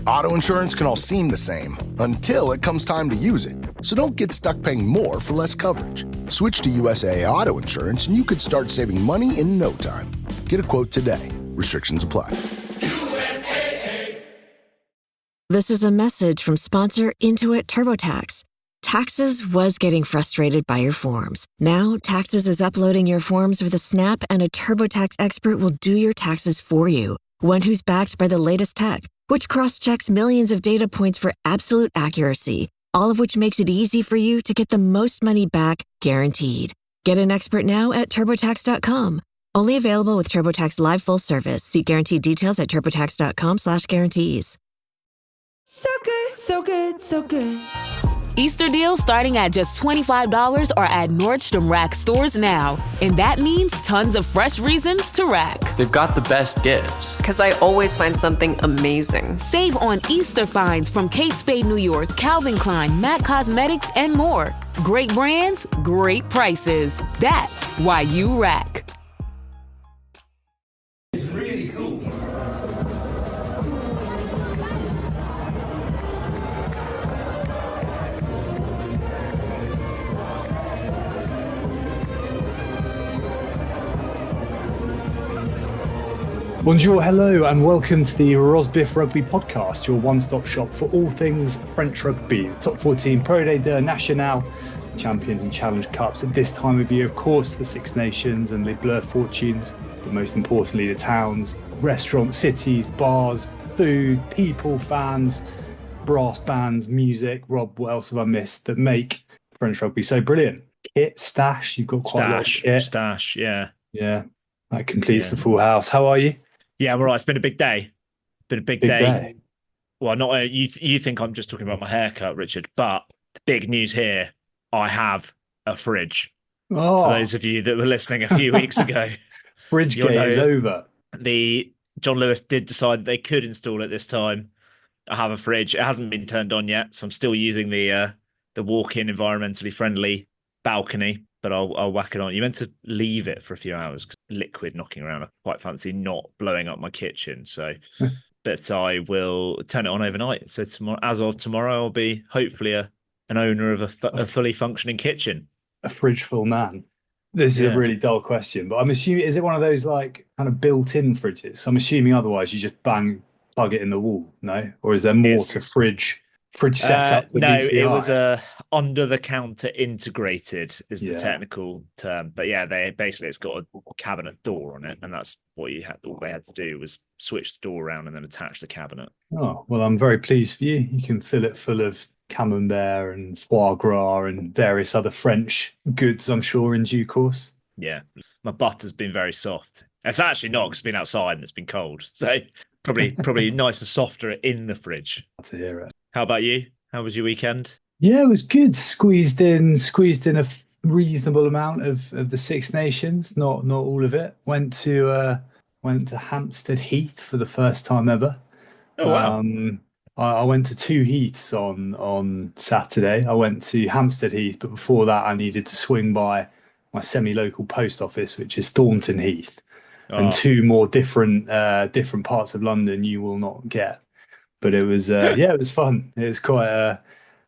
Auto insurance can all seem the same until it comes time to use it. So don't get stuck paying more for less coverage. Switch to USAA Auto Insurance and you could start saving money in no time. Get a quote today. Restrictions apply. USAA. This is a message from sponsor Intuit TurboTax. Taxes was getting frustrated by your forms. Now, Taxes is uploading your forms with a snap, and a TurboTax expert will do your taxes for you. One who's backed by the latest tech, which cross-checks millions of data points for absolute accuracy, all of which makes it easy for you to get the most money back, guaranteed. Get an expert now at TurboTax.com. Only available with TurboTax Live Full Service. See guaranteed details at TurboTax.com/guarantees. So good, so good, so good. Easter deals starting at just $25 or at Nordstrom Rack stores now. And that means tons of fresh reasons to rack. They've got the best gifts. Because I always find something amazing. Save on Easter finds from Kate Spade New York, Calvin Klein, MAC Cosmetics, and more. Great brands, great prices. That's why you rack. It's really cool. Bonjour, hello, and welcome to the Rosbiff Rugby Podcast, your one-stop shop for all things French rugby. The top 14 Pro de Nationale, Champions and Challenge Cups. At this time of year, of course, the Six Nations and Les Bleus fortunes, but most importantly, the towns, restaurants, cities, bars, food, people, fans, brass bands, music. Rob, what else have I missed that make French rugby so brilliant? Kit, stash, you've got quite a lot of kit. Stash, yeah. Yeah, that completes the full house. How are you? Yeah, I'm all right. It's been a big day. Been a big day. Well, not you think I'm just talking about my haircut, Richard, but the big news here, I have a fridge. Oh. For those of you that were listening a few weeks ago. Fridge gate is over. The John Lewis did decide that they could install it this time. I have a fridge. It hasn't been turned on yet, so I'm still using the walk-in environmentally friendly balcony, but I'll whack it on. You meant to leave it for a few hours because liquid knocking around. I quite fancy not blowing up my kitchen, so but I will turn it on overnight. So tomorrow, as of tomorrow, I'll be hopefully an owner of a fully functioning kitchen. A fridge full man. This is a really dull question, but I'm assuming, is it one of those like kind of built-in fridges? I'm assuming otherwise you just plug it in the wall, no? Or is there more to fridge setup? No, it was under the counter integrated is the technical term. But yeah, it's got a cabinet door on it, and that's what all they had to do was switch the door around and then attach the cabinet. Oh, well, I'm very pleased for you. You can fill it full of camembert and foie gras and various other French goods, I'm sure, in due course. Yeah, my butter's been very soft. It's actually not, 'cause it's been outside and it's been cold. So probably nice and softer in the fridge. To hear it. How about you? How was your weekend? Yeah, it was good. Squeezed in a reasonable amount of the Six Nations. Not all of it. Went to Hampstead Heath for the first time ever. Oh wow! I went to two heaths on Saturday. I went to Hampstead Heath, but before that, I needed to swing by my semi-local post office, which is Thornton Heath, and two more different parts of London you will not get. But it was it was fun. It was quite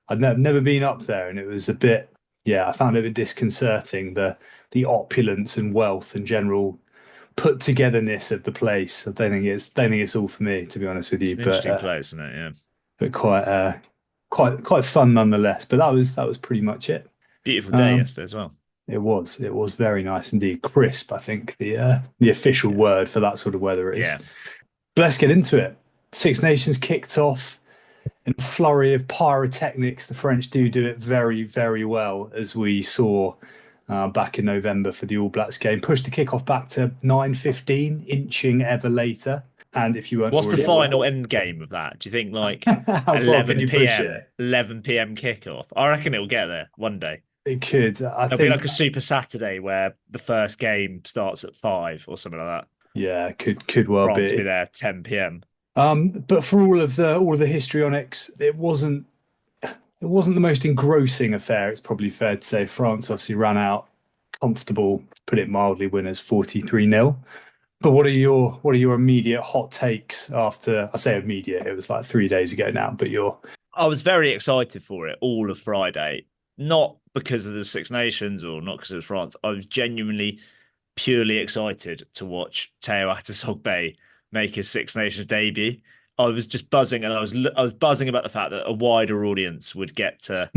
I'd never been up there, and it was a bit I found it a bit disconcerting, the opulence and wealth and general put togetherness of the place. I don't think it's all for me, to be honest with you. It's an interesting place, isn't it? Yeah. But quite fun nonetheless. But that was pretty much it. Beautiful day yesterday as well. It was very nice indeed. Crisp, I think the official word for that sort of weather is. Yeah. But let's get into it. Six Nations kicked off in a flurry of pyrotechnics. The French do it very, very well, as we saw back in November for the All Blacks game. Pushed the kickoff back to 9:15, inching ever later. And if you weren't, what's the final end game of that? Do you think like 11 p.m. kickoff? I reckon it'll get there one day. It could. It'll be like a Super Saturday where the first game starts at 5 or something like that. Yeah, could well France be. Be there 10 p.m. But for all of the histrionics, it wasn't the most engrossing affair. It's probably fair to say. France obviously ran out comfortable, to put it mildly, winners 43-0. But what are your immediate hot takes after, I say immediate, it was like 3 days ago now, but I was very excited for it all of Friday, not because of the Six Nations or not because of France. I was genuinely purely excited to watch Teo Atisogbe make his Six Nations debut. I was just buzzing, and I was buzzing about the fact that a wider audience would get to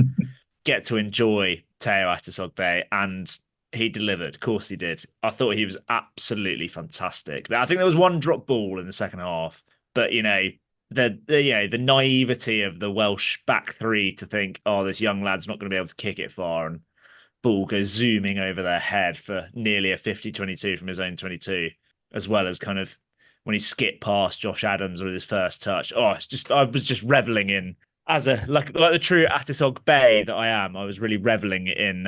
enjoy Teo Atisogbe, and he delivered. Of course, he did. I thought he was absolutely fantastic. I think there was one drop ball in the second half, but the naivety of the Welsh back three to think, oh, this young lad's not going to be able to kick it far, and ball goes zooming over their head for nearly a 50-22 from his own 22, as well as kind of when he skipped past Josh Adams with his first touch. Oh, I was just reveling in, as a like the true Atisogbe that I am. I was really reveling in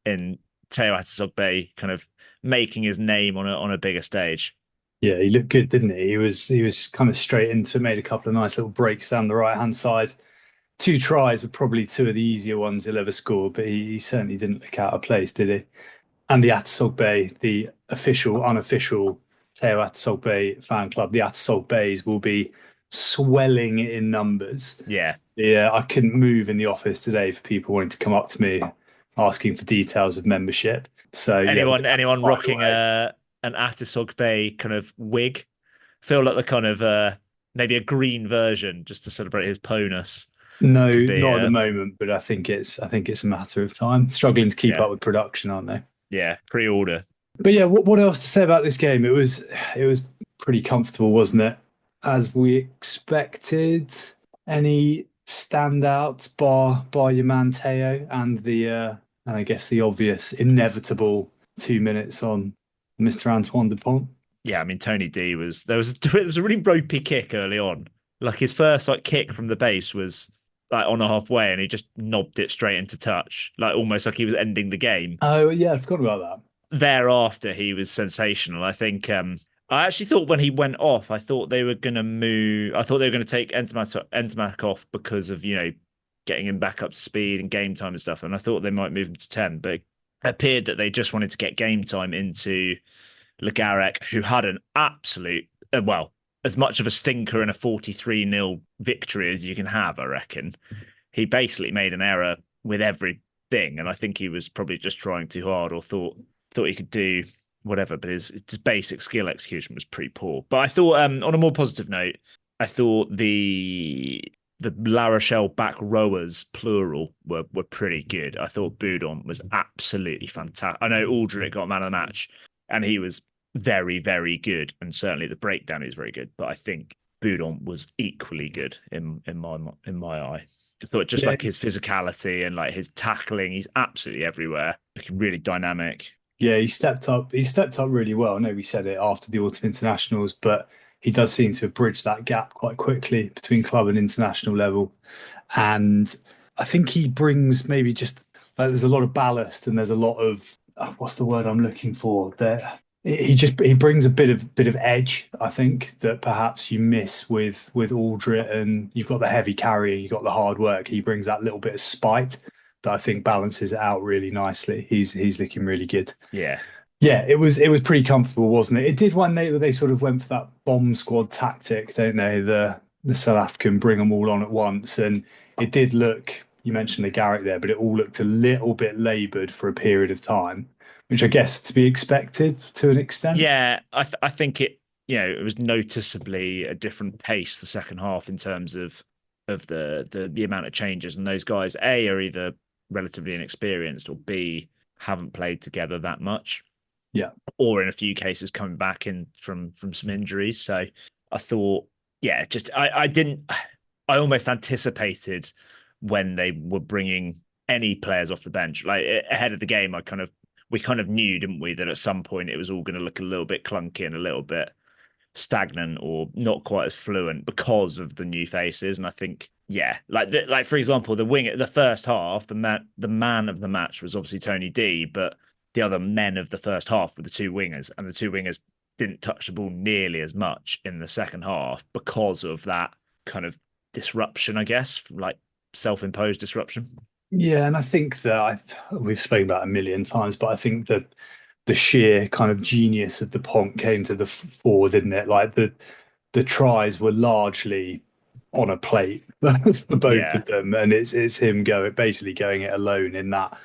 Teo Atisogbe kind of making his name on a bigger stage. Yeah, he looked good, didn't he? He was kind of straight into it, made a couple of nice little breaks down the right hand side. 2 tries were probably 2 of the easier ones he'll ever score, but he certainly didn't look out of place, did he? And the Atisogbe, the official, unofficial Teo Atisogbe fan club, the Atisogbe's will be swelling in numbers. Yeah. Yeah, I couldn't move in the office today for people wanting to come up to me asking for details of membership. So anyone rocking an Atisogbe kind of wig, feel like the kind of maybe a green version just to celebrate his ponus. No, not at the moment, but I think it's a matter of time. Struggling to keep up with production, aren't they? Yeah, pre-order. But yeah, what else to say about this game? It was pretty comfortable, wasn't it? As we expected. Any standouts bar your man Teo and and I guess the obvious inevitable 2 minutes on Mr. Antoine Dupont? Yeah, I mean Tony D there was a really ropey kick early on. Like his first kick from the base was like on a halfway, and he just knobbed it straight into touch, like almost like he was ending the game. Oh yeah, I forgot about that. Thereafter, he was sensational. I think I actually thought when he went off, I thought they were going to move. I thought they were going to take Ntamack off because of getting him back up to speed and game time and stuff. And I thought they might move him to 10, but it appeared that they just wanted to get game time into Le Garrec, who had an absolute as much of a stinker in a 43-0 victory as you can have, I reckon. He basically made an error with everything, and I think he was probably just trying too hard or thought he could do whatever, but his basic skill execution was pretty poor. But I thought, on a more positive note, I thought the La Rochelle back rowers, plural, were pretty good. I thought Boudon was absolutely fantastic. I know Aldrich got man of the match, and he was very, very good, and certainly the breakdown is very good. But I think Boudon was equally good in my eye. I thought just like his physicality and like his tackling, he's absolutely everywhere. Looking really dynamic. Yeah, he stepped up. He stepped up really well. I know we said it after the autumn internationals, but he does seem to have bridged that gap quite quickly between club and international level. And I think he brings maybe just there's a lot of ballast and there's a lot of what's the word I'm looking for? There, he brings a bit of edge. I think that perhaps you miss with Aldrich, and you've got the heavy carry, you've got the hard work. He brings that little bit of spite that I think balances it out really nicely. He's looking really good. Yeah. Yeah, it was pretty comfortable, wasn't it? It did one day where they sort of went for that bomb squad tactic, don't they? The South African bring them all on at once, and it did look. You mentioned the Garrett there, but it all looked a little bit laboured for a period of time, which I guess to be expected to an extent. Yeah, I think it. It was noticeably a different pace the second half in terms of the amount of changes, and those guys A are either relatively inexperienced or B haven't played together that much. Yeah. Or in a few cases coming back in from some injuries. So I thought, I almost anticipated when they were bringing any players off the bench, like ahead of the game, we kind of knew, didn't we, that at some point it was all going to look a little bit clunky and a little bit stagnant or not quite as fluent because of the new faces. And I think, like for example, the first half, the man of the match was obviously Tony D, but the other men of the first half were the two wingers, and the two wingers didn't touch the ball nearly as much in the second half because of that kind of disruption, I guess, like self-imposed disruption. Yeah, and I think that we've spoken about it a million times, but I think that the sheer kind of genius of the Ponk came to the fore, didn't it? Like the tries were largely on a plate for both of them, and it's him basically going it alone in that.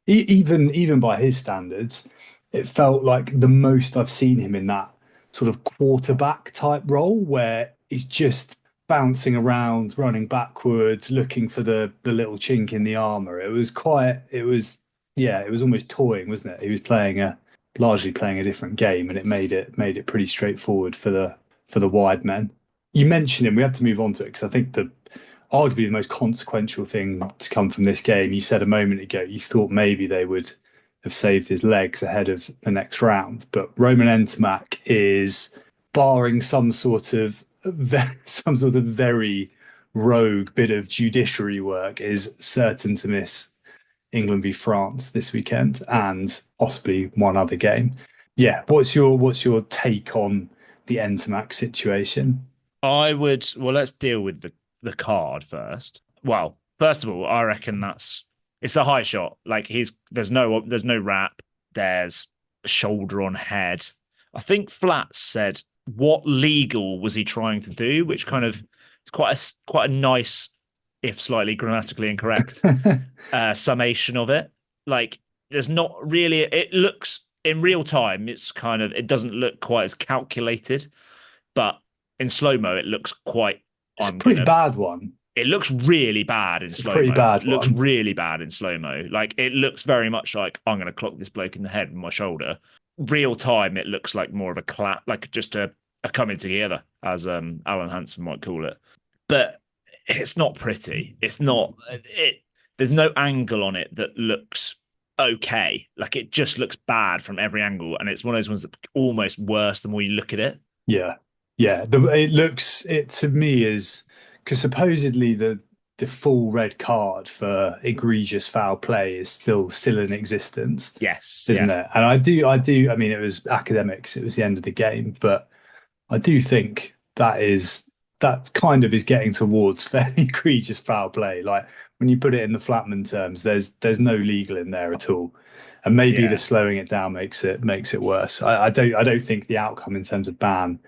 Even by his standards, it felt like the most I've seen him in that sort of quarterback type role where he's just bouncing around, running backwards, looking for the little chink in the armor. It was almost toying, wasn't it? He was largely playing a different game, and it made it pretty straightforward for the wide men. You mentioned him. We have to move on to it because I think arguably the most consequential thing to come from this game. You said a moment ago you thought maybe they would have saved his legs ahead of the next round, but Romain Ntamack is, barring some sort of very rogue bit of judiciary work, is certain to miss England v France this weekend and possibly one other game. Yeah, what's your take on the Ntamack situation? Let's deal with the card first. Well, first of all, I reckon it's a high shot. Like there's no wrap, there's a shoulder on head. I think Flats said, what legal was he trying to do? Which kind of is quite a nice, if slightly grammatically incorrect, summation of it. Like there's not really. It looks in real time. It doesn't look quite as calculated, but in slow-mo, it looks quite. It's a pretty bad one. It looks really bad in slow-mo. Pretty bad. It looks really bad in slow-mo. Like it looks very much like I'm going to clock this bloke in the head with my shoulder. Real time, it looks like more of a clap, like just a coming together, as Alan Hansen might call it. But it's not pretty. It's not. There's no angle on it that looks okay. Like it just looks bad from every angle, and it's one of those ones that almost worse the more you look at it. Yeah. It to me is because supposedly the full red card for egregious foul play is still in existence. Yes, isn't it? And I do. I mean, it was academics. It was the end of the game, but I do think that kind of is getting towards fairly egregious foul play. Like when you put it in the Flatman terms, there's no legal in there at all, and maybe the slowing it down makes it worse. I don't think the outcome in terms of ban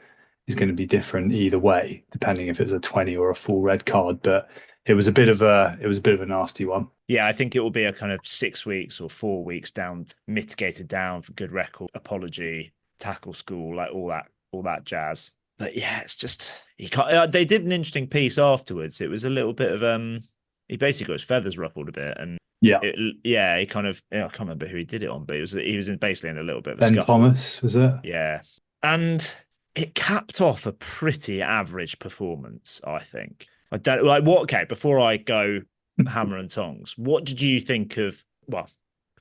is going to be different either way, depending if it's a 20 or a full red card. But it was a bit of a nasty one. Yeah, I think it will be a kind of 6 weeks or 4 weeks down, mitigated down for good record, apology, tackle school, like all that jazz. But yeah, it's just he can't. They did an interesting piece afterwards. It was a little bit of he basically got his feathers ruffled a bit, and he kind of I can't remember who he did it on, but he was basically in a little bit of a Ben scuffle. Thomas, was it? Yeah, and it capped off a pretty average performance, I think. I don't like what. Okay, before I go hammer and tongs, what did you think of? Well,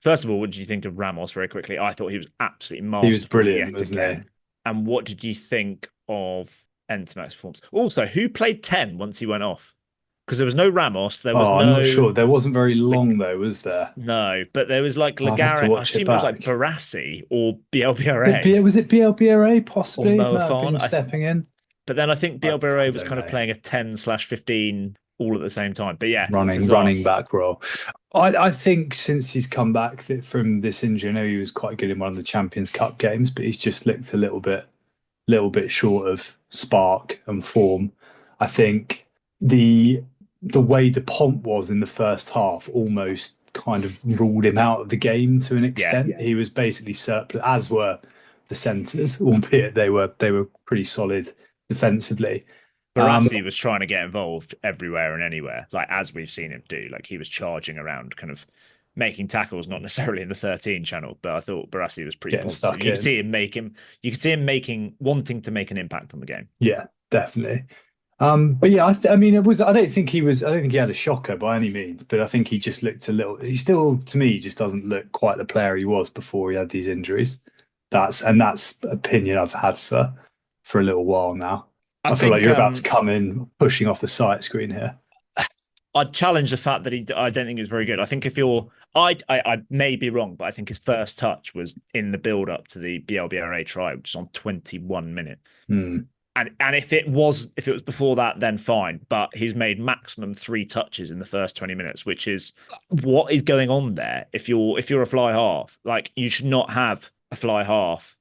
first of all, what did you think of Ramos? Very quickly, I thought he was absolutely masterful. He was brilliant, wasn't he? And what did you think of Ntamack's performance? Also, who played 10 once he went off? Because there was no Ramos. There was no. I'm not sure. There wasn't very long though, was there? No, but there was like Lagaret. I assume it was like Barassi or Biere. Was it Biere possibly? Or stepping in. But then I think Biere was kind of playing a 10/15 all at the same time. But yeah, running back role. I think since he's come back from this injury, I know he was quite good in one of the Champions Cup games, but he's just looked a little bit short of spark and form. I think the way Dupont was in the first half almost kind of ruled him out of the game to an extent. Yeah. He was basically surplus, as were the centres, albeit they were pretty solid defensively. Barassi was trying to get involved everywhere and anywhere, like as we've seen him do. Like he was charging around, kind of making tackles, not necessarily in the 13 channel, but I thought Barassi was pretty positive. You could see him wanting to make an impact on the game. Yeah, definitely. But yeah, I mean, I don't think he had a shocker by any means, but I think he just looked a little. He still, to me, just doesn't look quite the player he was before he had these injuries. That's opinion I've had for a little while now. I feel like you're about to come in pushing off the sight screen here. I'd challenge the fact that I don't think he was very good. I think I may be wrong, but I think his first touch was in the build up to the BLBRA try, which is on 21 minutes. And if it was before that, then fine. But he's made maximum 3 touches in the first 20 minutes, which is what is going on there. If you're a fly half, like you should not have a fly half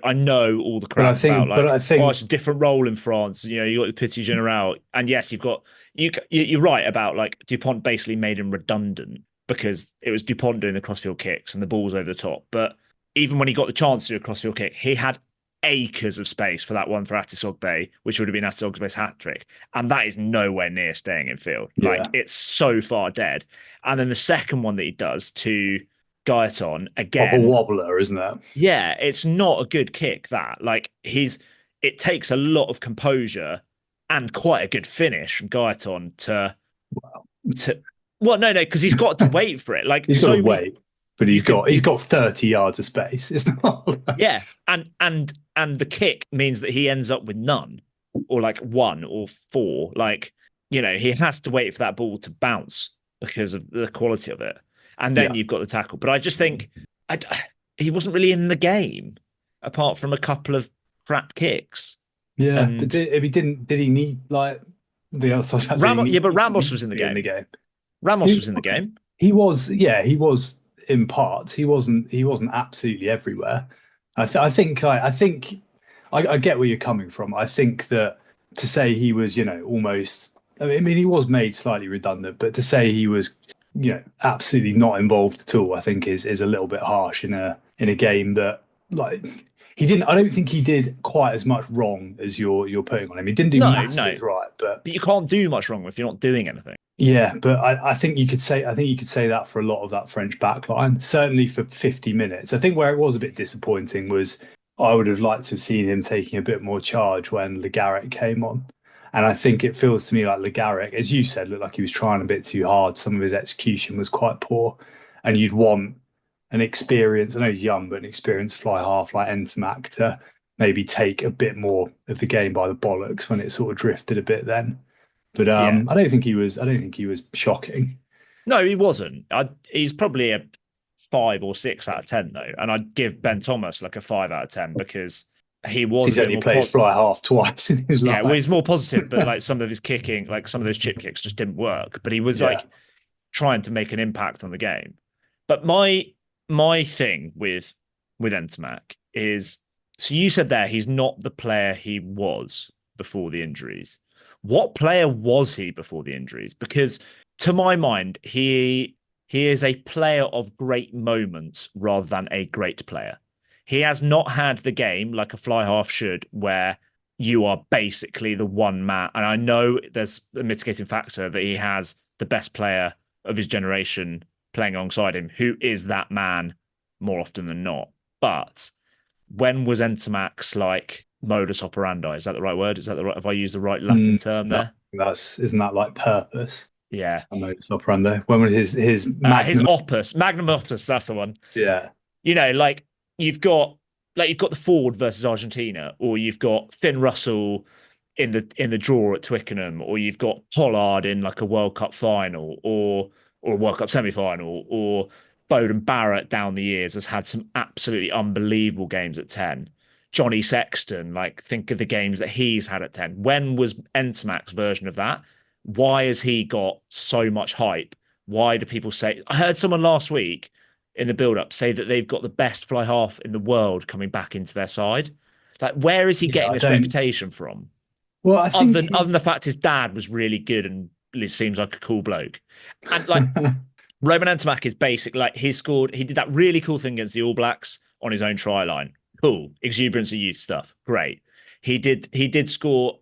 I know all the crap think, about but I think, it's a different role in France. You know, you got the Petit General, and yes, you're right about like Dupont basically made him redundant because it was Dupont doing the crossfield kicks and the ball's over the top. But even when he got the chance to do a crossfield kick, he had acres of space for that one for Atisogbe, which would have been Atisogbe's hat trick, and that is nowhere near staying in field. Yeah. Like it's so far dead. And then the second one that he does to Gaeton again, a wobbler, isn't it? Yeah, it's not a good kick. That like it takes a lot of composure and quite a good finish from Gaeton to well, no, because he's got to wait for it. Like he's got to wait, but he's got 30 yards of space. It's not yeah, and the kick means that he ends up with none or like 1 or 4. Like, you know, he has to wait for that ball to bounce because of the quality of it. And then you've got the tackle. But I just think he wasn't really in the game apart from a couple of crap kicks. Yeah, but did he need like the other side? But Ramos was in the game. Ramos was in the game. He was in parts. He wasn't absolutely everywhere. I think I get where you're coming from. I think that to say he was, you know, almost. I mean, he was made slightly redundant, but to say he was, you know, absolutely not involved at all, I think is a little bit harsh in a game that like he didn't. I don't think he did quite as much wrong as you're putting on him. He didn't do masses right, but you can't do much wrong if you're not doing anything. Yeah, but I think you could say that for a lot of that French backline, certainly for 50 minutes. I think where it was a bit disappointing was I would have liked to have seen him taking a bit more charge when Le Garrec came on. And I think it feels to me like Le Garrec, as you said, looked like he was trying a bit too hard. Some of his execution was quite poor. And you'd want an experienced, I know he's young, but an experienced fly half like Ntamack to maybe take a bit more of the game by the bollocks when it sort of drifted a bit then. But I don't think he was shocking. No, he wasn't. He's probably a 5 or 6 out of 10 though. And I'd give Ben Thomas like a 5 out of 10 because he was. He's only played fly half twice in his life. Yeah, well, he's more positive, but like some of his kicking, like some of those chip kicks just didn't work. But he was like trying to make an impact on the game. But my thing with Ntamack is, so you said there he's not the player he was before the injuries. What player was he before the injuries? Because to my mind, he is a player of great moments rather than a great player. He has not had the game like a fly half should, where you are basically the one man. And I know there's a mitigating factor that he has the best player of his generation playing alongside him, who is that man more often than not. But when was Ntamack's like modus operandi? Is that the right word? Is that the right? Have I used the right Latin term there? Isn't that like purpose? Yeah, modus operandi. When was his magnum opus? That's the one. Yeah, you know, like you've got the Ford versus Argentina, or you've got Finn Russell in the draw at Twickenham, or you've got Pollard in like a World Cup final, or a World Cup semi-final, or Bowden Barrett down the years has had some absolutely unbelievable games at 10. Johnny Sexton, like think of the games that he's had at 10. When was Ntamack's version of that? Why has he got so much hype? Why do people say... I heard someone last week in the build-up say that they've got the best fly half in the world coming back into their side. Like, where is he getting this reputation from? Well, I think other than the fact his dad was really good and he seems like a cool bloke. And like Romain Ntamack is basic. Like he did that really cool thing against the All Blacks on his own try line. Cool. Exuberance of youth stuff. Great. He did score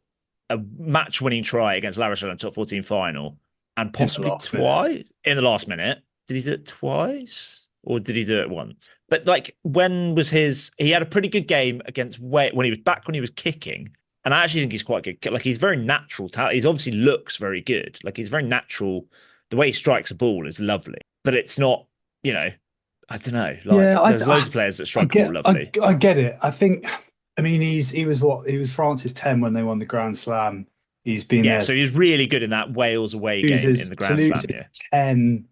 a match-winning try against La Rochelle in top 14 final, and possibly twice in the last minute. Did he do it twice, or did he do it once? But like, when was his? He had a pretty good game against when he was kicking, and I actually think he's quite good. Like, he's very natural talent. He obviously looks very good. Like, he's very natural. The way he strikes a ball is lovely, but it's not. You know, I don't know. Like, there's loads of players that strike a ball lovely. I get it. I mean, he was France's 10 when they won the Grand Slam. He's been there. So he's really good in that Wales away game in the Grand Slam. Yeah. 10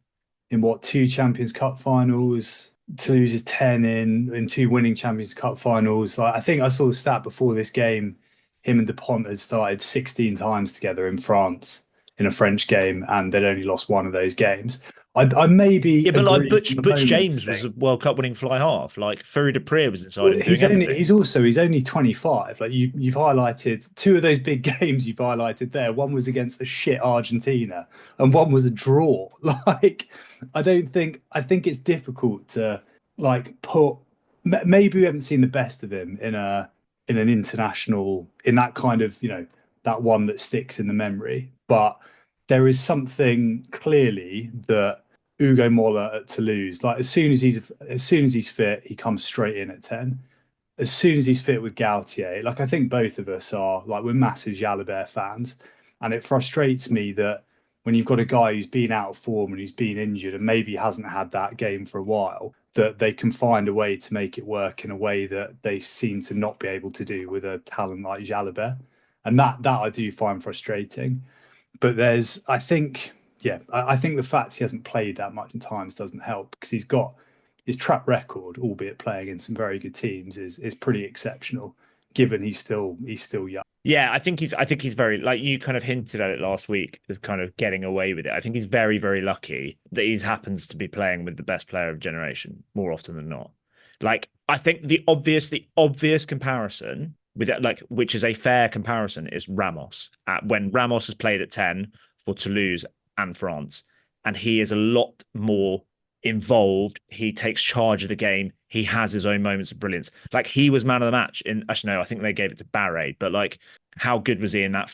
in 2 Champions Cup finals. Toulouse's 10 in 2 winning Champions Cup finals. Like, I think I saw the stat before this game. Him and Dupont had started 16 times together in France in a French game, and they'd only lost one of those games. I maybe Yeah, but like agree Butch, on the Butch moments James was thing. a World Cup winning fly half. Like Furi de Pree was inside and doing everything. He's only 25. Like you've highlighted two of those big games you've highlighted there. One was against a shit Argentina and one was a draw. Like I think it's difficult to like put maybe we haven't seen the best of him in an international in that kind of, that one that sticks in the memory. But there is something clearly that Ugo Mola at Toulouse, like as soon as he's fit, he comes straight in at 10. As soon as he's fit with Gautier, like I think both of us are, like we're massive Jalibert fans, and it frustrates me that when you've got a guy who's been out of form and who's been injured and maybe hasn't had that game for a while, that they can find a way to make it work in a way that they seem to not be able to do with a talent like Jalibert, and that I do find frustrating. But I think the fact he hasn't played that much in times doesn't help, because he's got his track record, albeit playing in some very good teams, is pretty exceptional, given he's still young. Yeah, I think he's very, like you kind of hinted at it last week, of kind of getting away with it. I think he's very, very lucky that he happens to be playing with the best player of generation more often than not. Like, I think the obvious comparison with it, like, which is a fair comparison, is Ramos. When Ramos has played at 10 for Toulouse and France, and he is a lot more involved. He takes charge of the game. He has his own moments of brilliance. Like, he was man of the match actually, no, I think they gave it to Barre, but like, how good was he in that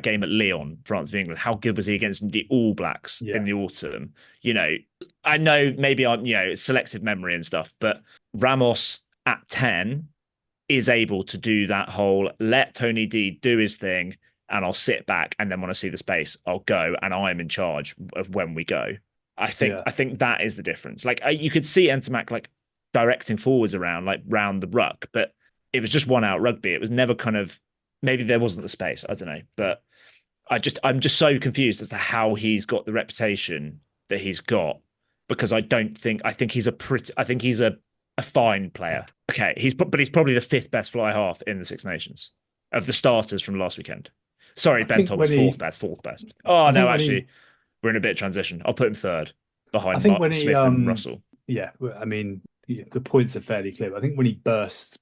game at Lyon, France v England? How good was he against the All Blacks in the autumn? I know maybe I'm, selective memory and stuff, but Ramos at 10 is able to do that whole let Tony D do his thing, and I'll sit back, and then when I see the space, I'll go, and I'm in charge of when we go. I think that is the difference. Like, you could see Ntamack like directing forwards around the ruck, but it was just one out rugby. It was never kind of, maybe there wasn't the space. I don't know, but I'm just so confused as to how he's got the reputation that he's got, because I think he's a fine player. Okay, he's probably the fifth best fly half in the Six Nations of the starters from last weekend. Sorry, Ben Thomas, fourth best. Oh no, actually, we're in a bit of transition. I'll put him third behind Mark Smith and Russell. Yeah, I mean, the points are fairly clear. I think when he burst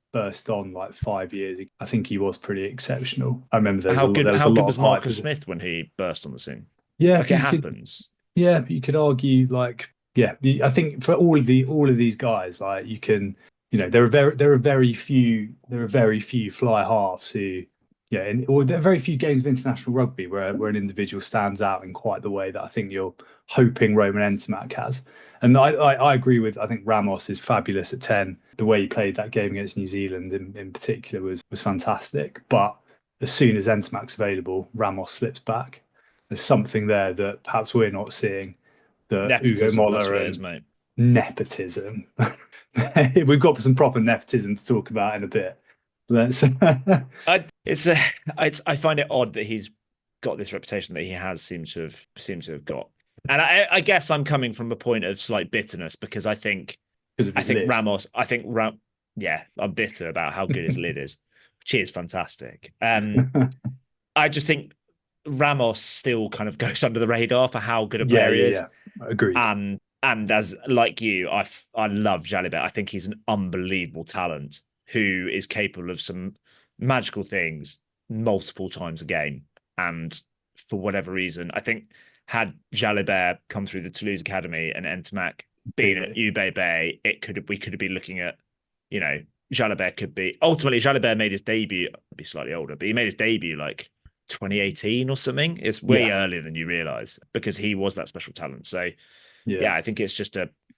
on like 5 years, I think he was pretty exceptional. I remember how good was Marcus Smith when he burst on the scene? Yeah, like it happens. But you could argue I think for all of these guys, like you can, there are very few fly halves who. Yeah, there are very few games of international rugby where an individual stands out in quite the way that I think you're hoping Romain Ntamack has. And I agree with, I think Ramos is fabulous at 10. The way he played that game against New Zealand in particular was fantastic. But as soon as Ntamack's available, Ramos slips back. There's something there that perhaps we're not seeing. That Ugo Mola mate. Nepotism. We've got some proper nepotism to talk about in a bit. I find it odd that he's got this reputation that he has seemed to have got, and I guess I'm coming from a point of slight bitterness, because I think Ramos, I'm bitter about how good his lid is, which is fantastic. I just think Ramos still kind of goes under the radar for how good a player he is. Yeah. Agreed. And as like you, I love Jalibert. I think he's an unbelievable talent who is capable of some magical things multiple times a game. And for whatever reason, I think had Jalibert come through the Toulouse Academy and Ntamack being at UBB, we could have been looking at, Jalibert made his debut, I'd be slightly older, but he made his debut like 2018 or something. It's way earlier than you realise, because he was that special talent. So I think it's just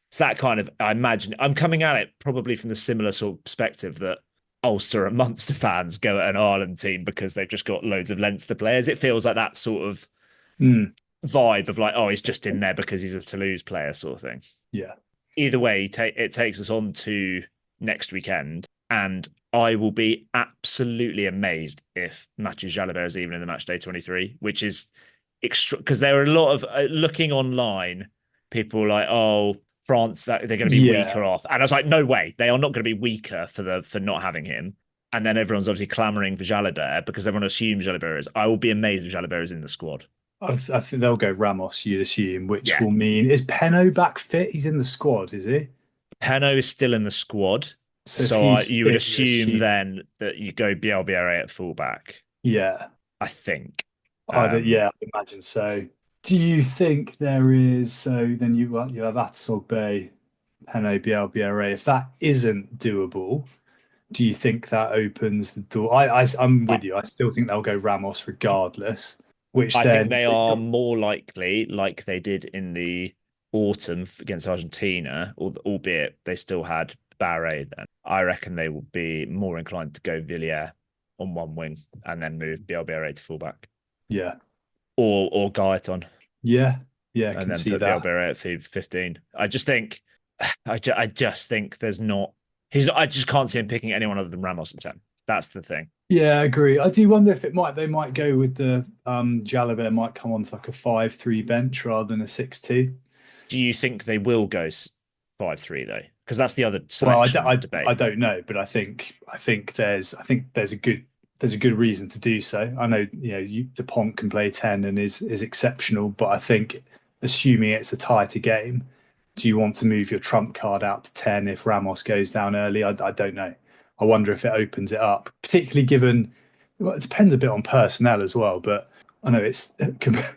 it's that kind of, I imagine, I'm coming at it probably from the similar sort of perspective that Ulster and Munster fans go at an Ireland team because they've just got loads of Leinster players. It feels like that sort of vibe of like, oh, he's just in there because he's a Toulouse player sort of thing. Yeah. Either way, it takes us on to next weekend, and I will be absolutely amazed if Mathieu Jalibert is even in the match day 23, which is extra, because there are a lot of looking online, people are like, oh, France, that they're going to be weaker off. And I was like, no way. They are not going to be weaker for not having him. And then everyone's obviously clamouring for Jalibert because everyone assumes Jalibert is. I will be amazed if Jalibert is in the squad. I think they'll go Ramos, you'd assume, which Yeah. will mean, is Peno back fit? He's in the squad, is he? Peno is still in the squad. So if So he's you would fit, you assume then that you go Biere at fullback, yeah, I think. yeah, I imagine so. Do you think there is, so then you have Atasogbe, Peno, Bielbiere. If that isn't doable, do you think that opens the door? I'm I, with you. I still think they'll go Ramos regardless, which I think then they so you've are got- more likely, like they did in the autumn against Argentina, albeit they still had Barre then. I reckon they will be more inclined to go Villiers on one wing and then move Bielbiere to fullback, yeah, or Gaetan, yeah, yeah, I and can then see put that. Bielbiere at 15. I just think, I just think there's not. I just can't see him picking anyone other than Ramos at 10. That's the thing. Yeah, I agree. I do wonder if they might go with the Jalabert might come on to like a 5-3 bench rather than a 6-2. Do you think they will go 5-3 though? Because that's the other Well, selection debate. I don't know, but I think there's a good reason to do so. I know Dupont can play 10 and is exceptional, but I think assuming it's a tighter game, do you want to move your trump card out to 10 if Ramos goes down early? I don't know. I wonder if it opens it up, particularly given it depends a bit on personnel as well, but I know it's a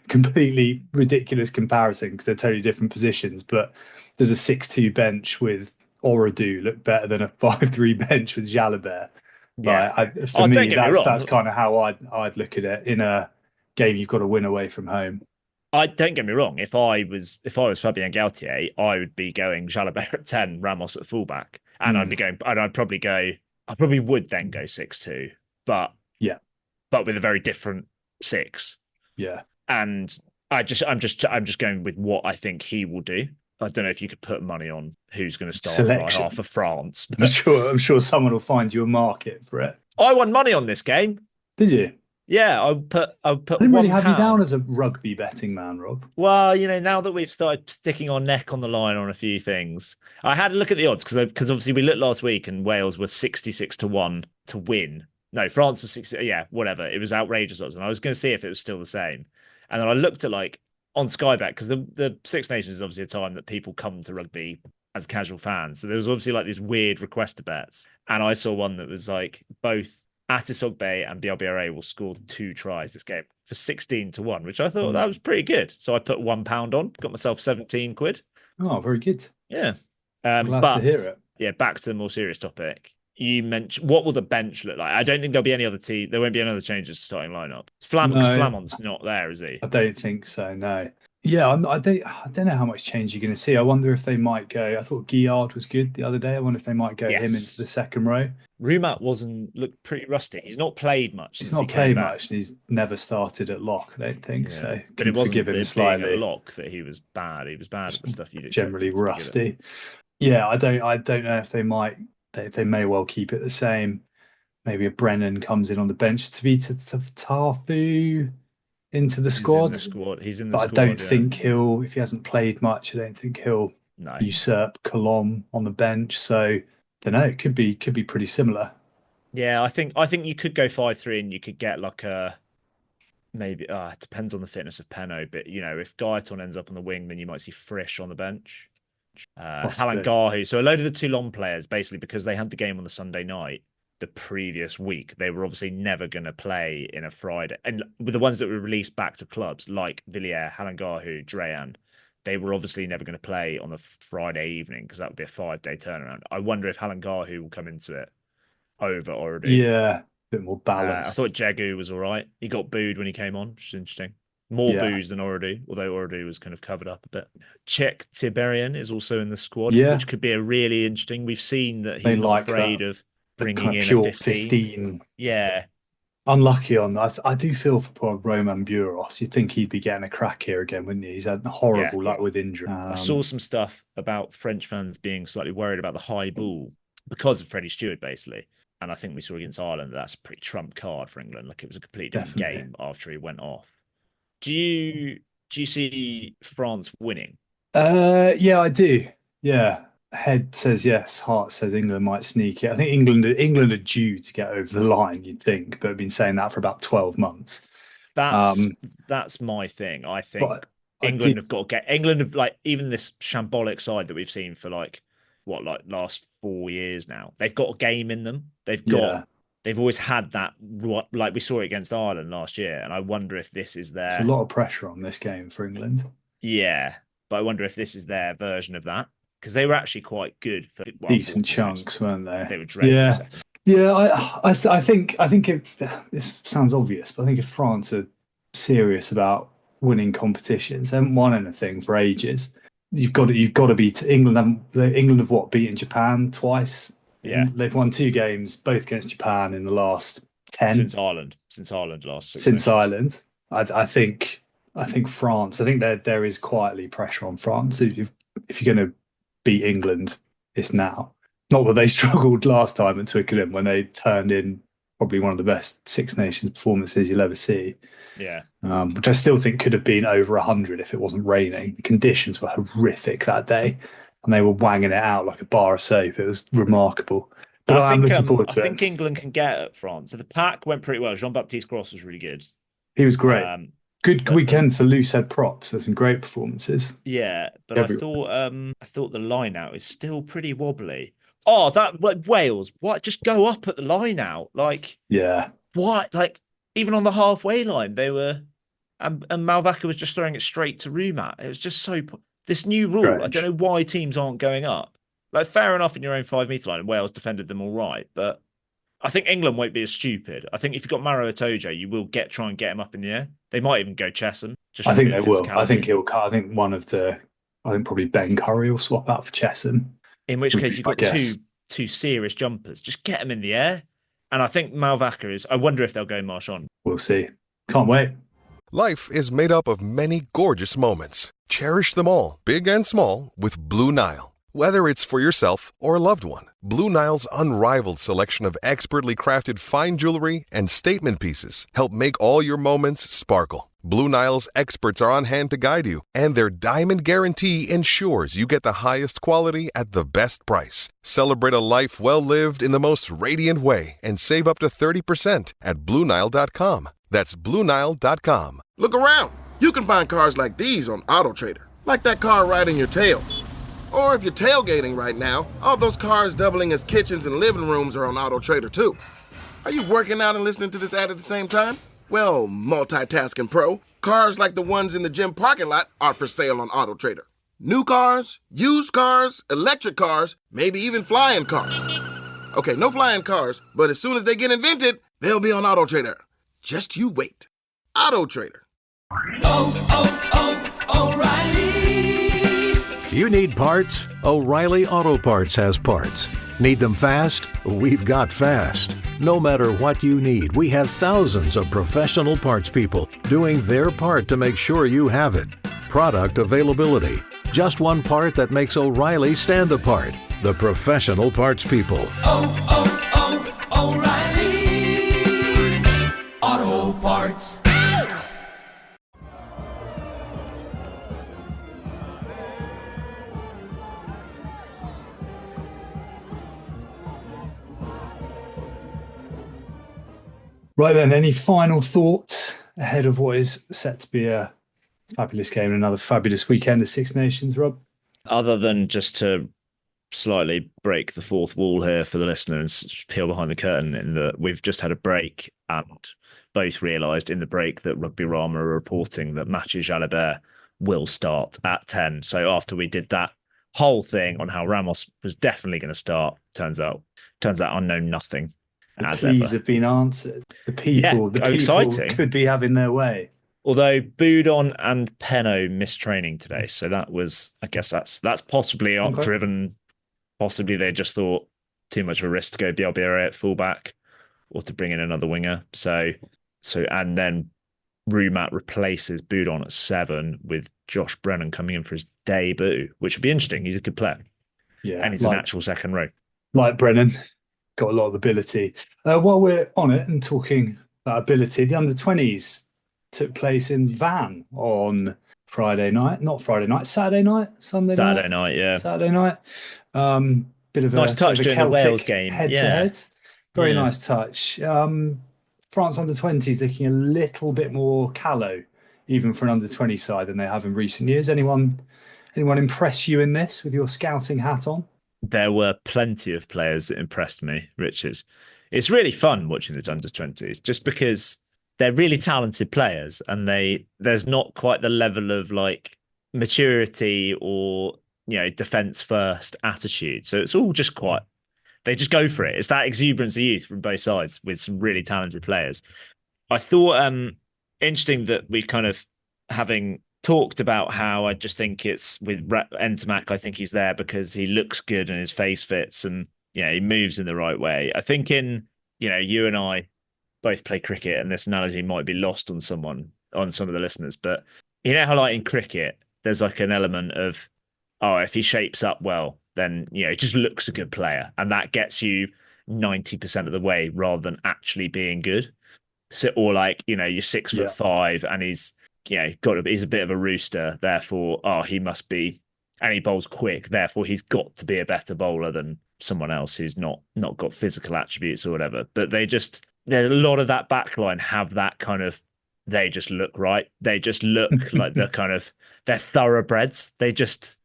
completely ridiculous comparison because they're totally different positions, but does a 6-2 bench with Oradu look better than a 5-3 bench with Jalabert? Yeah. For me, don't get me wrong. that's kind of how I'd look at it in a game you've got to win away from home. I don't get me wrong. If I was Fabien Galtier, I would be going Jalabert at 10, Ramos at fullback, and I'd be going. And I probably would then go 6-2, but with a very different 6. Yeah, and I'm just going with what I think he will do. I don't know if you could put money on who's going to start for half of France. I'm sure someone will find you a market for it. I won money on this game. Did you? Yeah, I didn't really have £1. you down as a rugby betting man, Rob. Well, now that we've started sticking our neck on the line on a few things, I had a look at the odds because obviously we looked last week and Wales were 66-1 to win. No, France was 60. Yeah, whatever. It was outrageous odds, and I was going to see if it was still the same. And then I looked at on Sky Bet because the Six Nations is obviously a time that people come to rugby as casual fans. So there was obviously these weird requester bets, and I saw one that was both Atisogbe and Bielbiere will score 2 tries this game for 16-1, which I thought that was pretty good. So I put £1 on, got myself 17 quid. Oh, very good. Yeah. Glad to hear it. Yeah, back to the more serious topic. You mentioned, what will the bench look like? I don't think there'll be any other team. There won't be any other changes to starting lineup. Flamont's not there, is he? I don't think so. No. Yeah, I don't know how much change you're going to see. I wonder if they might go. I thought Guillard was good the other day. I wonder if they might go him into the second row. Rumat looked pretty rusty. He's not played much. He's not played much, and he's never started at lock. I don't think so. But it wasn't forgive him slightly. At lock that he was bad. He was bad at the stuff you do. Generally rusty. Yeah, I don't know if they might. They may well keep it the same. Maybe a Brennan comes in on the bench. Tavita Tafu into the squad. He's in the squad. But I don't think he'll, if he hasn't played much, I don't think he'll usurp Colom on the bench. So I don't know. It could be pretty similar. Yeah, I think you could go 5-3 and you could get maybe it depends on the fitness of Peno, but if Gaetan ends up on the wing, then you might see Frisch on the bench. Halangahu. So a load of the Toulon players, basically because they had the game on the Sunday night the previous week, they were obviously never going to play in a Friday. And with the ones that were released back to clubs like Villiers, Halangahu, Dreyan, they were obviously never going to play on the Friday evening because that would be a 5-day turnaround. I wonder if Halangahu will come into it over Oradu. Yeah, a bit more balanced. I thought Jagu was all right. He got booed when he came on, which is interesting. More boos than Oradu, although Oradu was kind of covered up a bit. Czech Tiberian is also in the squad, which could be a really interesting. We've seen that he's not afraid of bringing in a 15. Yeah. Unlucky on that. I do feel for poor Roman Buros. You'd think he'd be getting a crack here again, wouldn't he? He's had horrible luck with injury. I saw some stuff about French fans being slightly worried about the high ball because of Freddie Stewart, basically. And I think we saw against Ireland that's a pretty trump card for England. It was a completely different game after he went off. Do you see France winning? Yeah, I do. Yeah. Head says yes, heart says England might sneak it. I think England are due to get over the line, you'd think, but I've been saying that for about 12 months. That's my thing. I think England have got to get even this shambolic side that we've seen for last 4 years now. They've got a game in them. They've always had that, like we saw it against Ireland last year. And I wonder if this is their. It's a lot of pressure on this game for England. Yeah, but I wonder if this is their version of that, because they were actually quite good for decent chunks, weren't they? They were dreadful. Yeah. I think this sounds obvious, but I think if France are serious about winning competitions, they haven't won anything for ages. You've got to beat England. England have beaten Japan twice. Yeah, they've won 2 games, both against Japan in the last 10 since Ireland last. Since Ireland, I think France. I think there is quietly pressure on France. If you're going to beat England, it's now. Not that they struggled last time at Twickenham when they turned in probably one of the best Six Nations performances you'll ever see. Yeah, which I still think could have been over 100 if it wasn't raining. The conditions were horrific that day, and they were wanging it out like a bar of soap. It was remarkable. But I'm looking forward to it. I think England can get at France. So the pack went pretty well. Jean-Baptiste Gros was really good. He was great. Good weekend for loose head props. There's some great performances. Yeah, but I thought the line out is still pretty wobbly. Oh, Wales! What? Just go up at the line out, what? Even on the halfway line, they were, and Malvaca was just throwing it straight to Rumat. It was just so. This new rule, strange. I don't know why teams aren't going up. Fair enough in your own 5-metre line, and Wales defended them all right, but I think England won't be as stupid. I think if you've got Maro Itoje, you will try and get him up in the air. They might even go Chesham. I think they will. I think he'll. I think probably Ben Curry will swap out for Chesham. In which case, you've got two serious jumpers. Just get them in the air. And I think Malvaca is. I wonder if they'll go Marchand. We'll see. Can't wait. Life is made up of many gorgeous moments. Cherish them all, big and small, with Blue Nile. Whether it's for yourself or a loved one, Blue Nile's unrivaled selection of expertly crafted fine jewelry and statement pieces help make all your moments sparkle. Blue Nile's experts are on hand to guide you, and their diamond guarantee ensures you get the highest quality at the best price. Celebrate a life well lived in the most radiant way and save up to 30% at BlueNile.com. That's BlueNile.com. Look around. You can find cars like these on AutoTrader, like that car riding your tail. Or if you're tailgating right now, all those cars doubling as kitchens and living rooms are on AutoTrader too. Are you working out and listening to this ad at the same time? Well, multitasking pro, cars like the ones in the gym parking lot are for sale on AutoTrader. New cars, used cars, electric cars, maybe even flying cars. Okay, no flying cars, but as soon as they get invented, they'll be on AutoTrader. Just you wait. AutoTrader. O'Reilly. You need parts? O'Reilly Auto Parts has parts. Need them fast? We've got fast. No matter what you need, we have thousands of professional parts people doing their part to make sure you have it. Product availability. Just one part that makes O'Reilly stand apart. The professional parts people. O'Reilly Auto Parts. Right then, any final thoughts ahead of what is set to be a fabulous game and another fabulous weekend of Six Nations, Rob? Other than just to slightly break the fourth wall here for the listener and peel behind the curtain, in that we've just had a break and both realised in the break that Rugby Rama are reporting that Mathieu Jalibert will start at 10. So after we did that whole thing on how Ramos was definitely going to start, turns out I know nothing. The pleas have been answered. The people exciting. Could be having their way. Although Boudon and Penno missed training today, so that was, I guess that's possibly driven. Possibly they just thought too much of a risk to go Biere at fullback or to bring in another winger. So and then Rumat replaces Boudon at 7 with Josh Brennan coming in for his debut, which would be interesting. He's a good player, and he's a natural second row. Like Brennan. Got a lot of ability. While we're on it and talking about ability, the under-20s took place in Van on Saturday night, Saturday night. Bit of nice touch during the Wales game. Head to head. Very nice touch. France under-20s looking a little bit more callow, even for an under-20 side, than they have in recent years. Anyone impress you in this with your scouting hat on? There were plenty of players that impressed me, Richard. It's really fun watching the under-20s just because they're really talented players and there's not quite the level of like maturity or, defense first attitude. So it's all just they just go for it. It's that exuberance of youth from both sides with some really talented players. I thought interesting that we kind of, having talked about how I just think it's with Ntamack, I think he's there because he looks good and his face fits and he moves in the right way. I think you and I both play cricket, and this analogy might be lost on some of the listeners, but how like in cricket there's like an element of, if he shapes up well, then he just looks a good player, and that gets you 90% of the way rather than actually being good. So, or like you're 6'5" and he's he's a bit of a rooster, therefore he must be, and he bowls quick, therefore he's got to be a better bowler than someone else who's not got physical attributes or whatever. But there's a lot of that backline have that kind of, they just look right. They just look like they're thoroughbreds. They just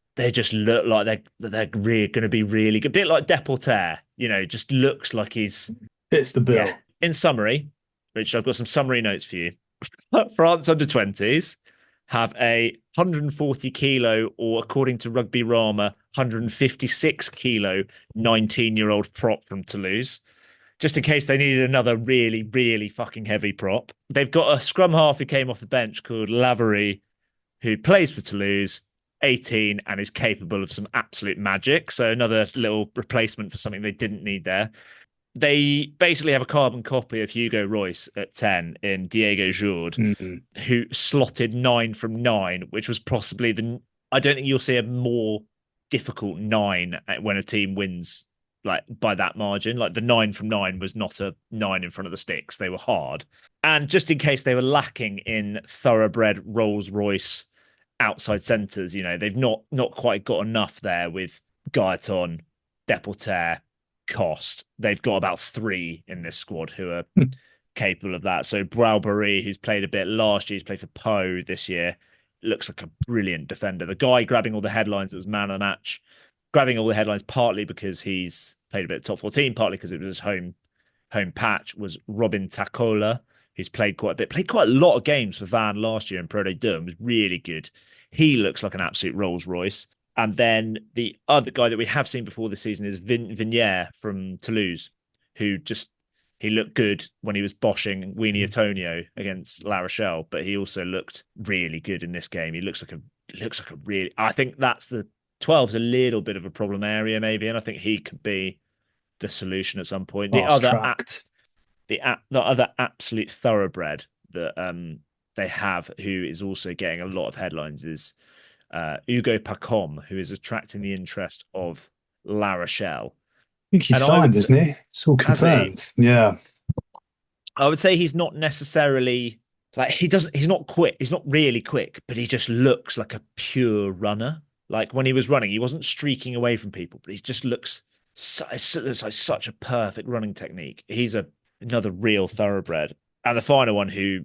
look like they're really going to be really good. A bit like Deporter, just looks like he's fits the bill. Yeah. In summary, Rich, I've got some summary notes for you. France under-20s have a 140 kilo, or according to Rugby Rama, 156 kilo 19-year-old prop from Toulouse, just in case they needed another really, really fucking heavy prop. They've got a scrum half who came off the bench called Lavery, who plays for Toulouse, 18, and is capable of some absolute magic. So another little replacement for something they didn't need there. They basically have a carbon copy of Hugo Royce at 10 in Diego Jourde, who slotted 9 from 9, which was possibly I don't think you'll see a more difficult 9 when a team wins like by that margin. Like the 9 from 9 was not a 9 in front of the sticks. They were hard. And just in case they were lacking in thoroughbred Rolls Royce outside centres, they've not quite got enough there with Gaetan, Deporter, Cost. They've got about 3 in this squad who are capable of that. So Braubery, who's played a bit last year, he's played for Poe this year, looks like a brilliant defender. The guy grabbing all the headlines, it was man of the match, grabbing all the headlines partly because he's played a bit of top 14, partly because it was his home patch, was Robin Tacola, who's played quite a lot of games for Van last year in Pro de Deux, was really good. He looks like an absolute Rolls Royce. And then the other guy that we have seen before this season is Vignier from Toulouse, who he looked good when he was boshing Weenie Antonio against La Rochelle, but he also looked really good in this game. He looks like a really, I think that's the 12's a little bit of a problem area maybe, and I think he could be the solution at some point. The other absolute thoroughbred that they have, who is also getting a lot of headlines, is Hugo Pacom, who is attracting the interest of La Rochelle. I think he's signed, isn't he? It's all confirmed. Yeah. I would say he's not necessarily like he's not quick. He's not really quick, but he just looks like a pure runner. Like when he was running, he wasn't streaking away from people, but he just looks like such a perfect running technique. He's another real thoroughbred. And the final one who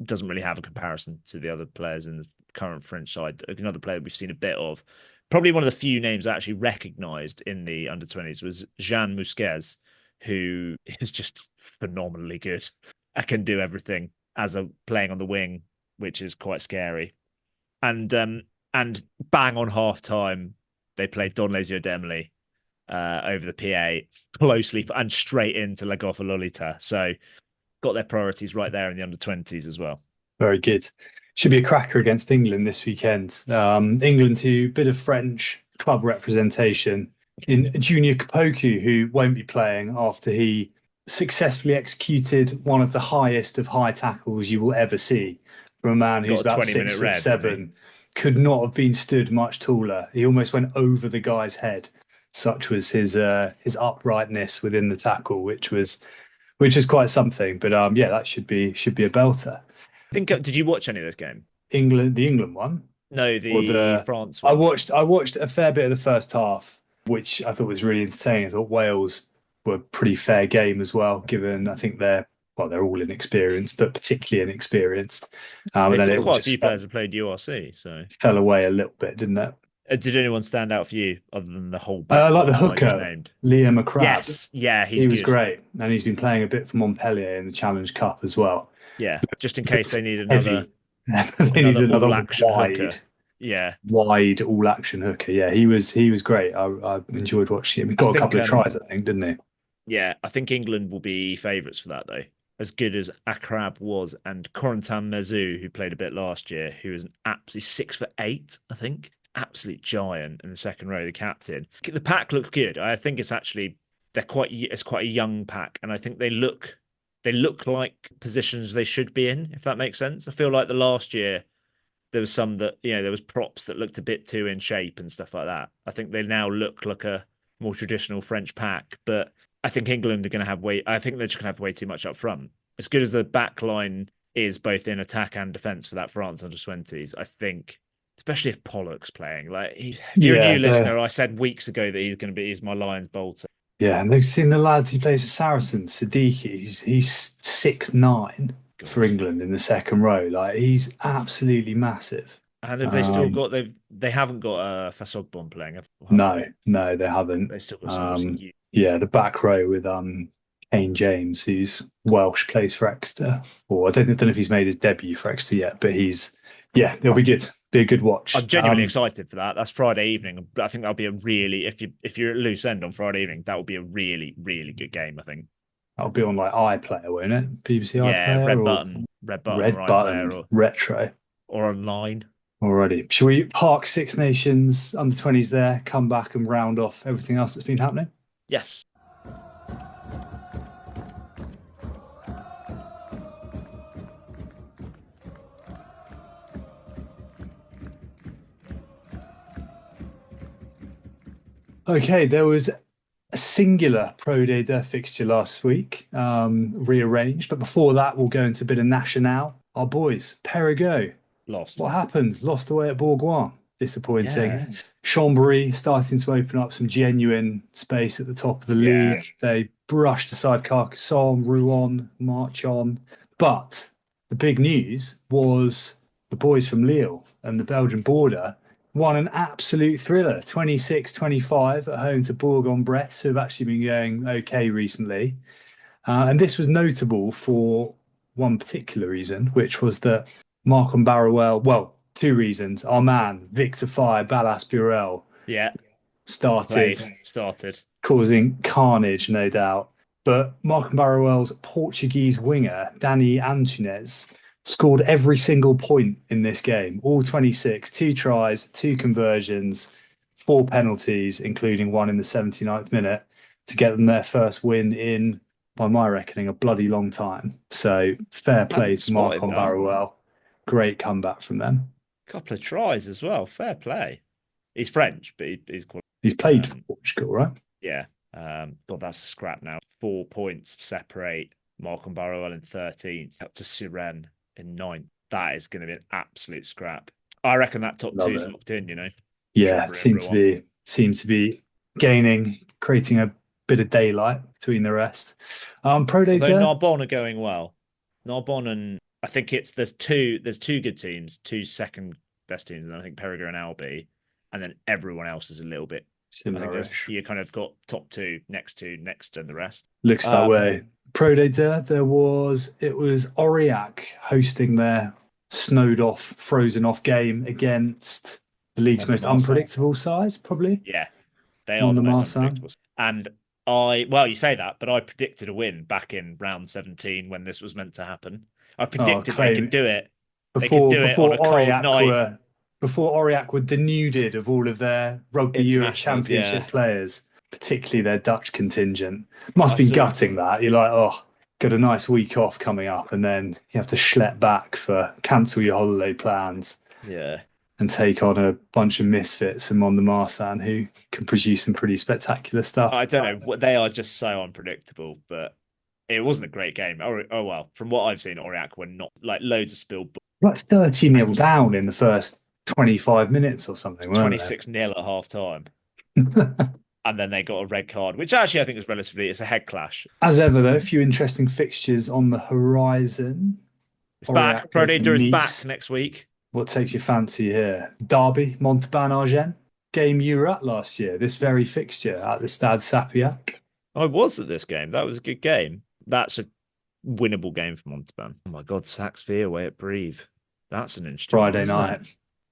doesn't really have a comparison to the other players in the current French side, another player we've seen a bit of, probably one of the few names I actually recognised in the under-20s was Jean Musquez, who is just phenomenally good. I can do everything as playing on the wing, which is quite scary. And bang on half time, they played Don Les Yeux d'Emily over the PA closely and straight into La Goffa Lolita. So got their priorities right there in the under-20s as well. Very good. Should be a cracker against England this weekend. England to bit of French club representation in Junior Kapoku, who won't be playing after he successfully executed one of the highest of high tackles you will ever see from a man who's about 6'7", could not have been stood much taller. He almost went over the guy's head. Such was his uprightness within the tackle, which was quite something. But that should be a belter. Did you watch any of this game? The England one? No, the France one. I watched a fair bit of the first half, which I thought was really entertaining. I thought Wales were a pretty fair game as well, given I think their well, they're all inexperienced, but particularly inexperienced. And They've then got it quite a just few players who played URC, so fell away a little bit, didn't it? Did anyone stand out for you other than the whole I back like the line I just hooker, named? Liam McCrabb. Yes, yeah, he was good. great, and he's been playing a bit for Montpellier in the Challenge Cup as well. Yeah, just in case they need another, they need another all-action wide, hooker. Yeah, wide all-action hooker. Yeah, he was great. I enjoyed watching him. He got a couple of tries, I think, didn't he? Yeah, I think England will be favourites for that though. As good as Akrab was, and Corentin Mezu, who played a bit last year, who was an absolutely 6'8", I think, absolute giant in the second row, the captain. The pack looks good. I think it's quite a young pack, and I think they look like positions they should be in, if that makes sense. I feel like the last year there was some that, there was props that looked a bit too in shape and stuff like that. I think they now look like a more traditional French pack, but I think England are going to have I think they're just going to have way too much up front. As good as the back line is both in attack and defence for that France under-20s, I think, especially if Pollock's playing, if you're a new listener, I said weeks ago that he's my Lions bolter. Yeah, and they've seen the lads he plays for Saracens, Siddiqui. He's 6'9" for England in the second row. He's absolutely massive. And have they still got they haven't got Fasogbon playing? No, they haven't. They still got some. Yeah, the back row with Kane James, who's Welsh, plays for Exeter. Or I don't know if he's made his debut for Exeter yet, but it'll be good. Be a good watch. I'm genuinely excited for that. That's Friday evening. I think that'll be a really, if you're at loose end on Friday evening, that will be a really, really good game, I think. That'll be on iPlayer, won't it? BBC iPlayer? Yeah, Red Button, Red or Button, or Retro. Or online. Alrighty. Shall we park Six Nations under 20s there, come back and round off everything else that's been happening? Yes. Okay, there was a singular Pro Day fixture last week, rearranged. But before that, we'll go into a bit of Nationale. Our boys, Perregaux. Lost. What happened? Lost away at Bourgoin. Disappointing. Yeah. Chambéry starting to open up some genuine space at the top of the league. They brushed aside Carcassonne, Rouen, march on. But the big news was the boys from Lille and the Belgian border won an absolute thriller, 26-25 at home to Bourg-en-Bresse, who have actually been going okay recently. And this was notable for one particular reason, which was that Markham Barrowell, well, two reasons. Our man, Victor Fire, Ballas Burel, started causing carnage, no doubt. But Markham Barrowell's Portuguese winger, Danny Antunes, scored every single point in this game, all 26, 2 tries, 2 conversions, 4 penalties, including one in the 79th minute, to get them their first win in, by my reckoning, a bloody long time. So fair play to Markham Barrowell. Great comeback from them. Couple of tries as well. Fair play. He's French, but he's played for Portugal, right? Yeah. God, that's a scrap now. 4 points separate Markham Barrowell in 13th, up to Siren in 9th. That is going to be an absolute scrap. I reckon that top 2 is locked in, Yeah, it seems to be gaining, creating a bit of daylight between the rest. Pro Day. Narbonne are going well. Narbonne, and I think there's two good teams, 2 second best teams, and I think Perregaux and Albi, and then everyone else is a little bit similar. You kind of got top 2, next, and the rest. Looks that way. Pro Day, it was Aurillac hosting their snowed off, frozen off game against the league's most unpredictable side, probably. Yeah, they are the most unpredictable. And you say that, but I predicted a win back in round 17 when this was meant to happen. I predicted they could do it. They could do it on a cold night. Before Aurillac were denuded of all of their Rugby Europe Championship players, particularly their Dutch contingent. Must be gutting that. You're like, got a nice week off coming up, and then you have to schlep back cancel your holiday plans. Yeah. And take on a bunch of misfits and Mont-de-Marsan who can produce some pretty spectacular stuff. I don't know. They are just so unpredictable, but it wasn't a great game. Oh well, from what I've seen, Aurillac were not loads of spilled. 30-0 down in the first 25 minutes or something. 26-0 at half time. and then they got a red card, which actually I think was it's a head clash. As ever, though, a few interesting fixtures on the horizon. It's back. Pro Leader is back next week. What takes your fancy here? Derby, Montauban-Argennes. Game you were at last year, this very fixture at the Stade Sapiac. I was at this game. That was a good game. That's a winnable game for Montauban. Oh my God, Sax V away at Brive. That's an interesting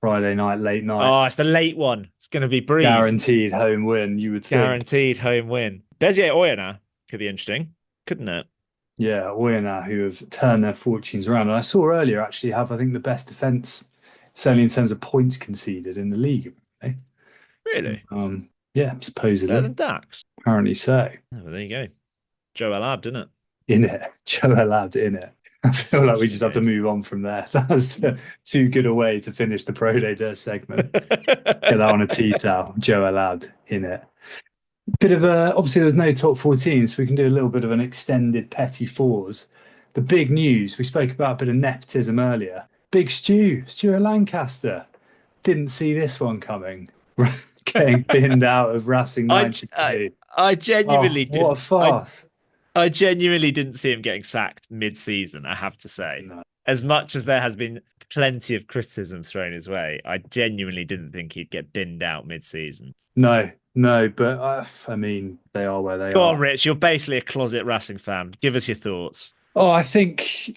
Friday night, late night. Oh, it's the late one. It's going to be Brive. Guaranteed home win, you would think. Guaranteed home win. Béziers Oyonnax could be interesting, couldn't it? Yeah, Oyonnax, who have turned their fortunes around. And I saw earlier actually have, I think, the best defence, certainly in terms of points conceded in the league. Eh? Really? Yeah, supposedly. Better than Dax? Apparently so. Oh, well, there you go. Joe Alab, didn't it? In it. Joe Alab in it. I feel like we just have to move on from there. That's too good a way to finish the Pro Day Day segment. Get that on a tea towel. Joe Alab in it. Bit of a, obviously there was no top 14, so we can do a little bit of an extended Petit-Fours. The big news, we spoke about a bit of nepotism earlier. Big Stuart Lancaster. Didn't see this one coming. Getting binned out of Racing 92. I genuinely didn't. What a farce. I genuinely didn't see him getting sacked mid-season, I have to say. No. As much as there has been plenty of criticism thrown his way, I genuinely didn't think he'd get binned out mid-season. No, but I mean, they are where they are. Go on, Rich, you're basically a closet Racing fan. Give us your thoughts. Oh, I think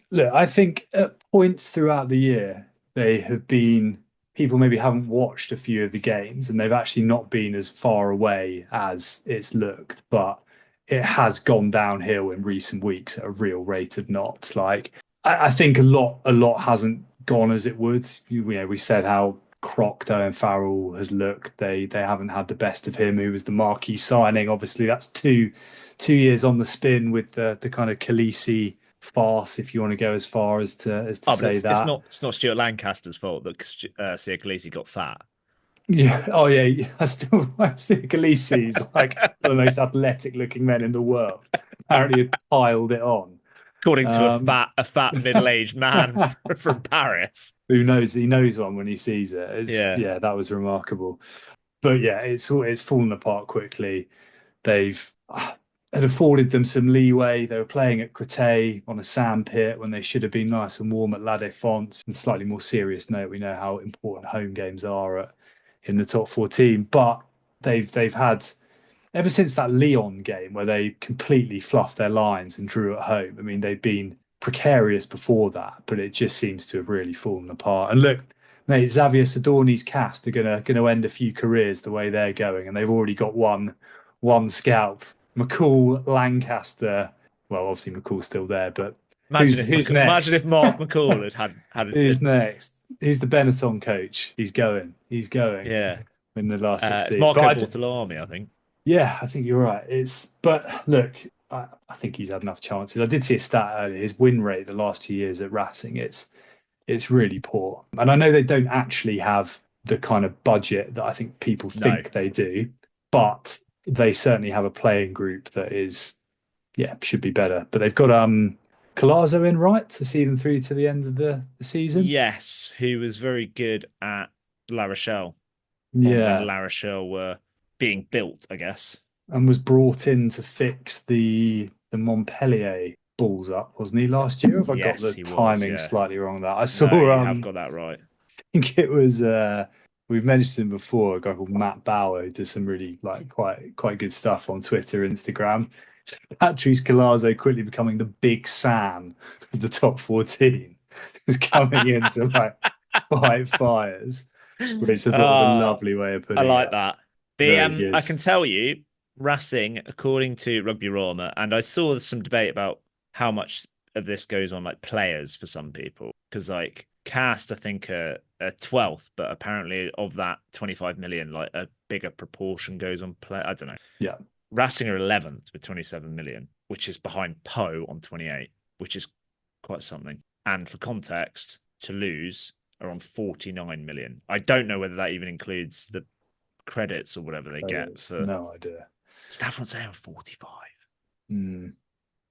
at points throughout the year, they have been, people maybe haven't watched a few of the games and they've actually not been as far away as it's looked, but it has gone downhill in recent weeks at a real rate of knots. Like, I think a lot hasn't gone as it would. We said how crocked Owen Farrell has looked. They haven't had the best of him, who was the marquee signing. Obviously, that's two years on the spin with the kind of Khaleesi farce, if you want to go as far as to say that. It's not Stuart Lancaster's fault that Sia Khaleesi got fat. Yeah. Oh, yeah. I still see Khaleesi's like one of the most athletic looking men in the world. Apparently, had piled it on. According to a fat middle-aged man from Paris. Who knows? He knows one when he sees it. Yeah, that was remarkable. But yeah, it's fallen apart quickly. They've had afforded them some leeway. They were playing at Créteil on a sandpit when they should have been nice and warm at La Défense. On a slightly more serious note, we know how important home games are in the top 14. But they've had, ever since that Lyon game where they completely fluffed their lines and drew at home, I mean, they've been precarious before that, but it just seems to have really fallen apart. And look, mate, Xavier Sidorni's cast are gonna end a few careers the way they're going, and they've already got one scalp. McCall, Lancaster. Well, obviously McCall's still there, but who's next? Imagine if Mark McCall had Who's next? He's the Benetton coach. He's going. Yeah. In the last 16. It's Marco Bortolami, I think. Yeah, I think you're right. But look, I think he's had enough chances. I did see a stat earlier. His win rate the last 2 years at Racing, it's really poor. And I know they don't actually have the kind of budget that I think people think they do, but they certainly have a playing group that should be better. But they've got Collazo in, right, to see them through to the end of the season? Yes, who was very good at La Rochelle. Yeah. When La Rochelle were being built, I guess. And was brought in to fix the Montpellier balls up, wasn't he, last year? Have I got the timing slightly wrong there? I saw... No, you have got that right. I think it was... we've mentioned him before, a guy called Matt Bauer, who does some really quite good stuff on Twitter, Instagram. So Patrice Collazo quickly becoming the big Sam of the top 14 is coming in to fight fires, which I thought was a lovely way of putting it. I like that. I can tell you, Racing, according to Rugby Roma, and I saw some debate about how much of this goes on players for some people, because Cast, I think, are 12th, but apparently of that 25 million, a bigger proportion goes on play. I don't know. Yeah. Racing are 11th with 27 million, which is behind Poe on 28, which is quite something. And for context, Toulouse are on 49 million. I don't know whether that even includes the credits or whatever they get. No idea. Stade Francais are 45.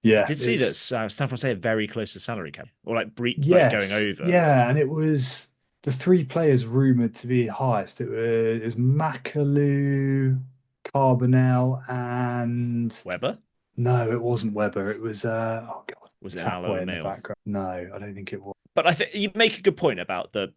Yeah. I did see that Stade Francais are very close to salary cap, or going over. Yeah, and it was the three players rumoured to be highest. It was Makalu, Carbonell and Weber? No, it wasn't Weber. It was oh god, Was it Tapway in the Mail? background? No, I don't think it was. But I think you make a good point about the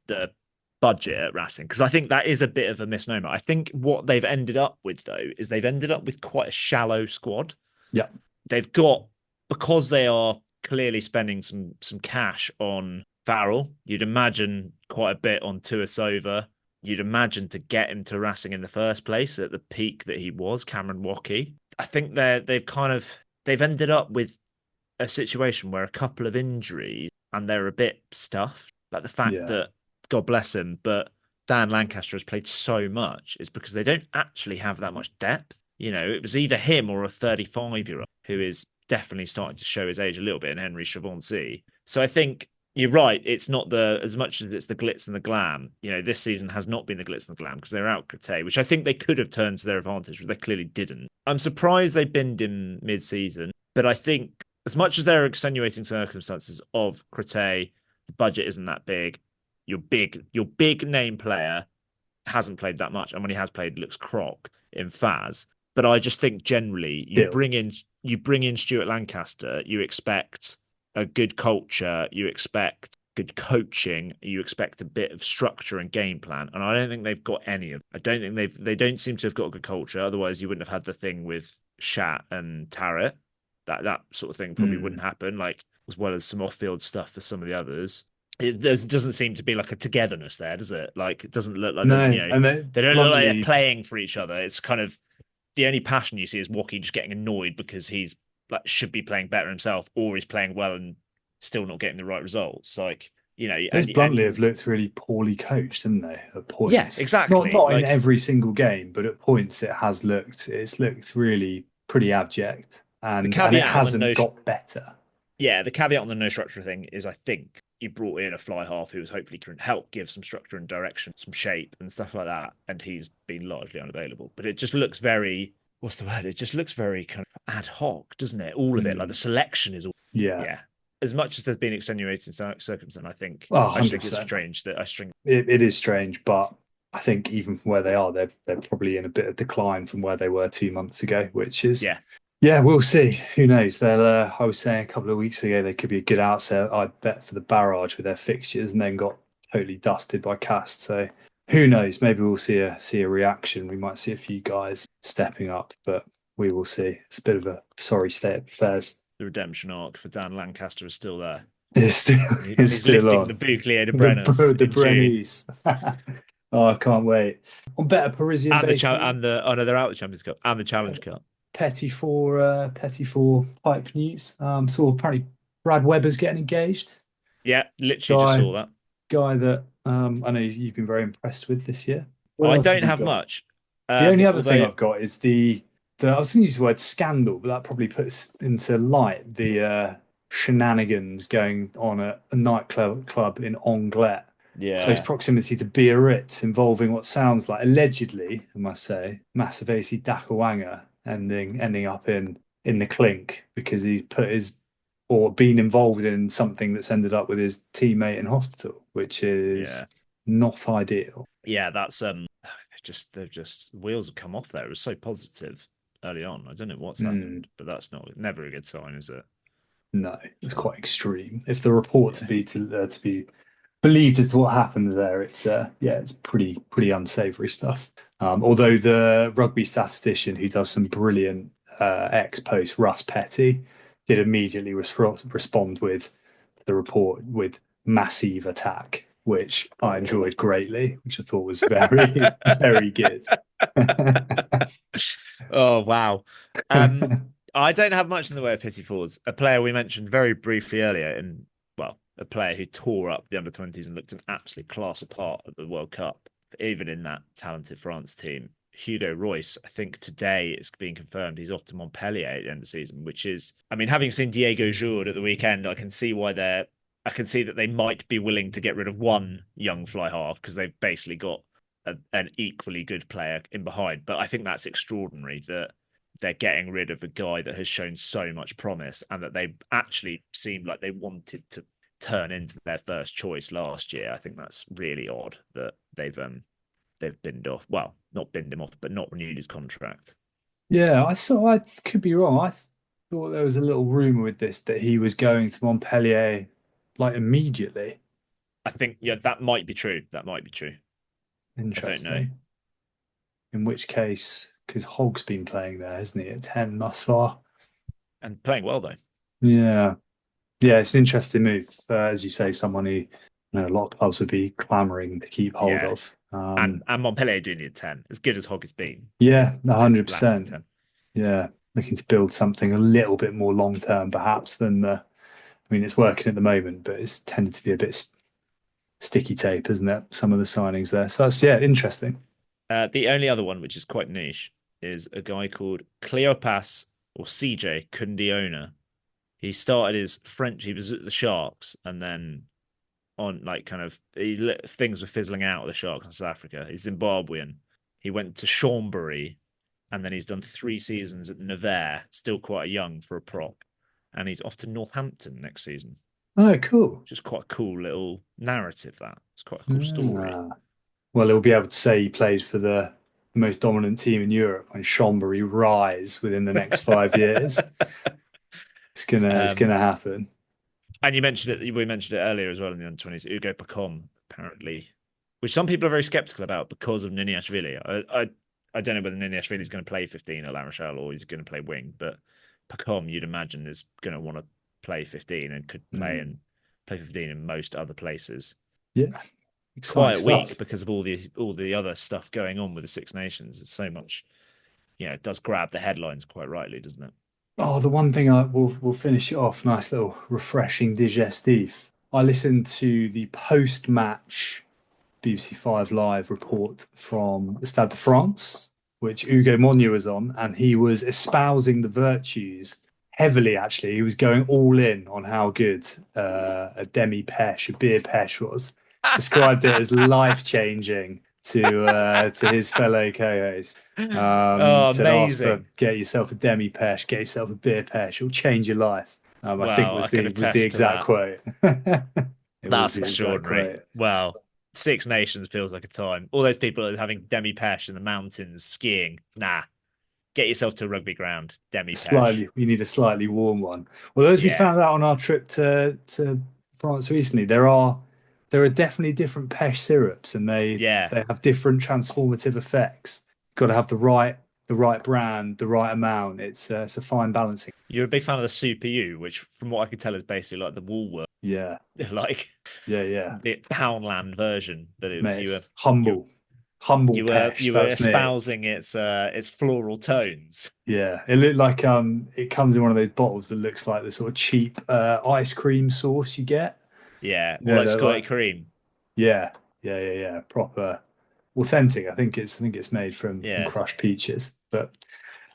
budget at Racing, because I think that is a bit of a misnomer. I think what they've ended up with, though, is they've ended up with quite a shallow squad. Yeah. They've got, because they are clearly spending some cash on Farrell, you'd imagine quite a bit on Tuasova. You'd imagine to get him to Racing in the first place at the peak that he was, Cameron Waukee. I think they've ended up with a situation where a couple of injuries and they're a bit stuffed. Like the fact that, God bless him, but Dan Lancaster has played so much is because they don't actually have that much depth. You know, it was either him or a 35-year-old who is definitely starting to show his age a little bit in Henry Chavancy. So I think you're right. It's not as much as it's the glitz and the glam. You know, this season has not been the glitz and the glam because they're out Crete, which I think they could have turned to their advantage, but they clearly didn't. I'm surprised they binned him mid-season, but I think as much as there are extenuating circumstances of Crete, the budget isn't that big. Your big name player hasn't played that much, and when he has played, looks crocked in Faz. But I just think generally you bring in Stuart Lancaster, you expect a good culture, you expect good coaching, you expect a bit of structure and game plan, and I don't think they've got any of. I don't think they don't seem to have got a good culture. Otherwise, you wouldn't have had the thing with Shat and Tarrant. That sort of thing probably wouldn't happen. Like, as well as some off-field stuff for some of the others. It doesn't seem to be like a togetherness there, does it? Like, it doesn't look like there's, and they don't look like they're playing for each other. It's kind of the only passion you see is Waukee just getting annoyed because he's like should be playing better himself, or he's playing well and still not getting the right results. Like, you know, those bluntly have looked really poorly coached, haven't they? At points, yeah, exactly. Not in every single game, but at points it's looked really pretty abject, and it hasn't got better. Yeah, the caveat on the no structure thing is I think you brought in a fly half who was hopefully going to help give some structure and direction, some shape and stuff like that. And he's been largely unavailable. But it just looks very, what's the word? It just looks very kind of ad hoc, doesn't it? All of it, like the selection is all. Yeah. As much as there's been extenuating circumstances, I think it's strange that I string. It is strange, but I think even from where they are, they're probably in a bit of decline from where they were 2 months ago, which is yeah, we'll see. Who knows? I was saying a couple of weeks ago they could be a good outset, I bet, for the barrage with their fixtures, and then got totally dusted by Cast. So who knows? Maybe we'll see a reaction. We might see a few guys stepping up, but we will see. It's a bit of a sorry state of affairs. The redemption arc for Dan Lancaster is still there. He's still lifting on. The Bouclier de Brenners. The Brennies. Oh, I can't wait. On better Parisian and they're out the Champions Cup and the Challenge Cup. Petit-Fours type news. So apparently Brad Webber's getting engaged. Yeah, literally just saw that. Guy that I know you've been very impressed with this year. I don't have much. The only other thing I've got is I was going to use the word scandal, but that probably puts into light the shenanigans going on at a nightclub in Anglet. Yeah. Close proximity to Biarritz, involving what sounds like, allegedly, I must say, Masavesi Dakawanga ending up in the clink because he's been involved in something that's ended up with his teammate in hospital, which is not ideal. Yeah, that's they've just wheels have come off there. It was so positive early on. I don't know what's happened, but that's never a good sign, is it? No, it's quite extreme. If the report to be believed as to what happened there, it's pretty unsavoury stuff. Although the rugby statistician who does some brilliant ex-post, Russ Petty, did immediately respond with the report with massive attack, which I enjoyed greatly, which I thought was very, very good. Oh, wow. I don't have much in the way of Petit-Fours. A player we mentioned very briefly earlier, a player who tore up the under-20s and looked an absolute class apart at the World Cup, even in that talented France team. Hugo Royce, I think today it's being confirmed he's off to Montpellier at the end of the season, which is, I mean, having seen Diego Jourde at the weekend, I can see that they might be willing to get rid of one young fly half because they've basically got an equally good player in behind. But I think that's extraordinary that they're getting rid of a guy that has shown so much promise and that they actually seemed like they wanted to turn into their first choice last year. I think that's really odd that they've binned off. Well, not binned him off, but not renewed his contract. Yeah, I could be wrong. I thought there was a little rumor with this that he was going to Montpellier like immediately. I think, yeah, that might be true. That might be true. Interesting. I don't know. In which case, because Hogg's been playing there, hasn't he, at 10 thus far? And playing well, though. Yeah. Yeah, it's an interesting move. As you say, someone who a lot of clubs would be clamouring to keep hold of. And Montpellier do need 10, as good as Hogg has been. Yeah, 100%. Yeah, looking to build something a little bit more long-term, perhaps, than it's working at the moment, but it's tended to be a bit sticky tape, isn't it? Some of the signings there. So that's, interesting. The only other one, which is quite niche, is a guy called Cleopas or CJ Kundiona. He started his French, he was at the Sharks, and then things were fizzling out with the Sharks in South Africa. He's Zimbabwean. He went to Chambéry, and then he's done 3 seasons at Nevers, still quite young for a prop. And he's off to Northampton next season. Oh, cool. Just quite a cool little narrative, that. It's quite a cool story. Well, he'll be able to say he played for the most dominant team in Europe when Chambéry rise within the next 5 years. It's gonna happen. And you mentioned it. We mentioned it earlier as well in the under-20s. Ugo Pacom, apparently, which some people are very sceptical about because of Niniashvili. I don't know whether Niniashvili is going to play 15 at La Rochelle or he's going to play wing, but Pacom, you'd imagine, is going to want to play 15 and could play 15 in most other places. Yeah, quiet week because of all the other stuff going on with the Six Nations. It's so much, it does grab the headlines quite rightly, doesn't it? Oh, the one thing we'll finish it off, nice little refreshing digestif. I listened to the post-match BBC 5 Live report from the Stade de France, which Hugo Monnier was on, and he was espousing the virtues heavily, actually. He was going all in on how good a Biere Peche was. Described it as life-changing to his fellow co-host. Amazing. Get yourself a Biere Peche, get yourself a Biere Peche, it'll change your life. I think was the exact quote. That's extraordinary. Wow. Six Nations feels like a time. All those people are having Biere Peche in the mountains skiing. Nah. Get yourself to a rugby ground. Biere Peche. You need a slightly warm one. Well, as we found out on our trip to France recently, there are definitely different Peche syrups, and they have different transformative effects. You've got to have the right brand, the right amount. It's a fine balancing. You're a big fan of the Super U, which, from what I can tell, is basically like the Woolworth. Yeah. The Poundland version. But it was, Mate, you were humble. You were espousing its floral tones. Yeah, it looked like it comes in one of those bottles that looks like the sort of cheap ice cream sauce you get. Yeah, like Scotty cream. Yeah. Proper, authentic. I think it's made from crushed peaches. But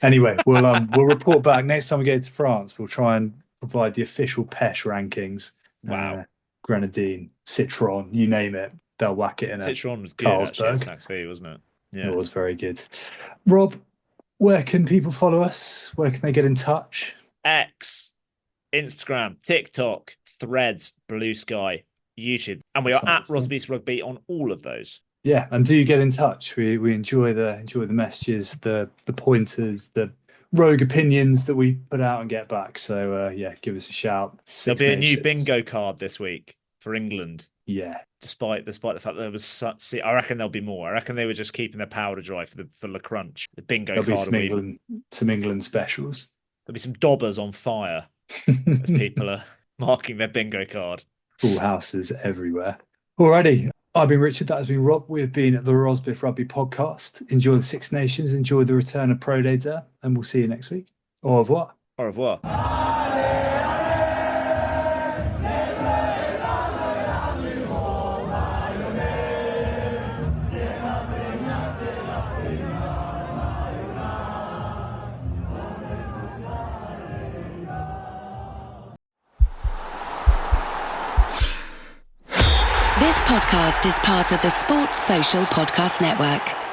anyway, we'll report back next time we go to France. We'll try and provide the official Peche rankings. Wow, Grenadine, Citron, you name it, they'll whack it in. Citron was good, Carlsberg. Actually, wasn't it? Yeah, it was very good. Rob, where can people follow us? Where can they get in touch? X, Instagram, TikTok, Threads, Blue Sky, YouTube, and we are at Rosbeast Rugby on all of those. Yeah, and do get in touch. We enjoy the messages, the pointers, the rogue opinions that we put out and get back. So give us a shout. There'll be a new bingo card this week for England. Yeah. Despite the fact that there was, I reckon there'll be more. I reckon they were just keeping their powder dry for the crunch. The bingo There'll card. Be some England specials. There'll be some dobbers on fire as people are marking their bingo card. Full houses everywhere. Alrighty. I've been Richard. That has been Rob. We've been at the Rosbiff Rugby podcast. Enjoy the Six Nations. Enjoy the return of Pro Day Day, and we'll see you next week. Au revoir. Au revoir. This podcast is part of the Sports Social Podcast Network.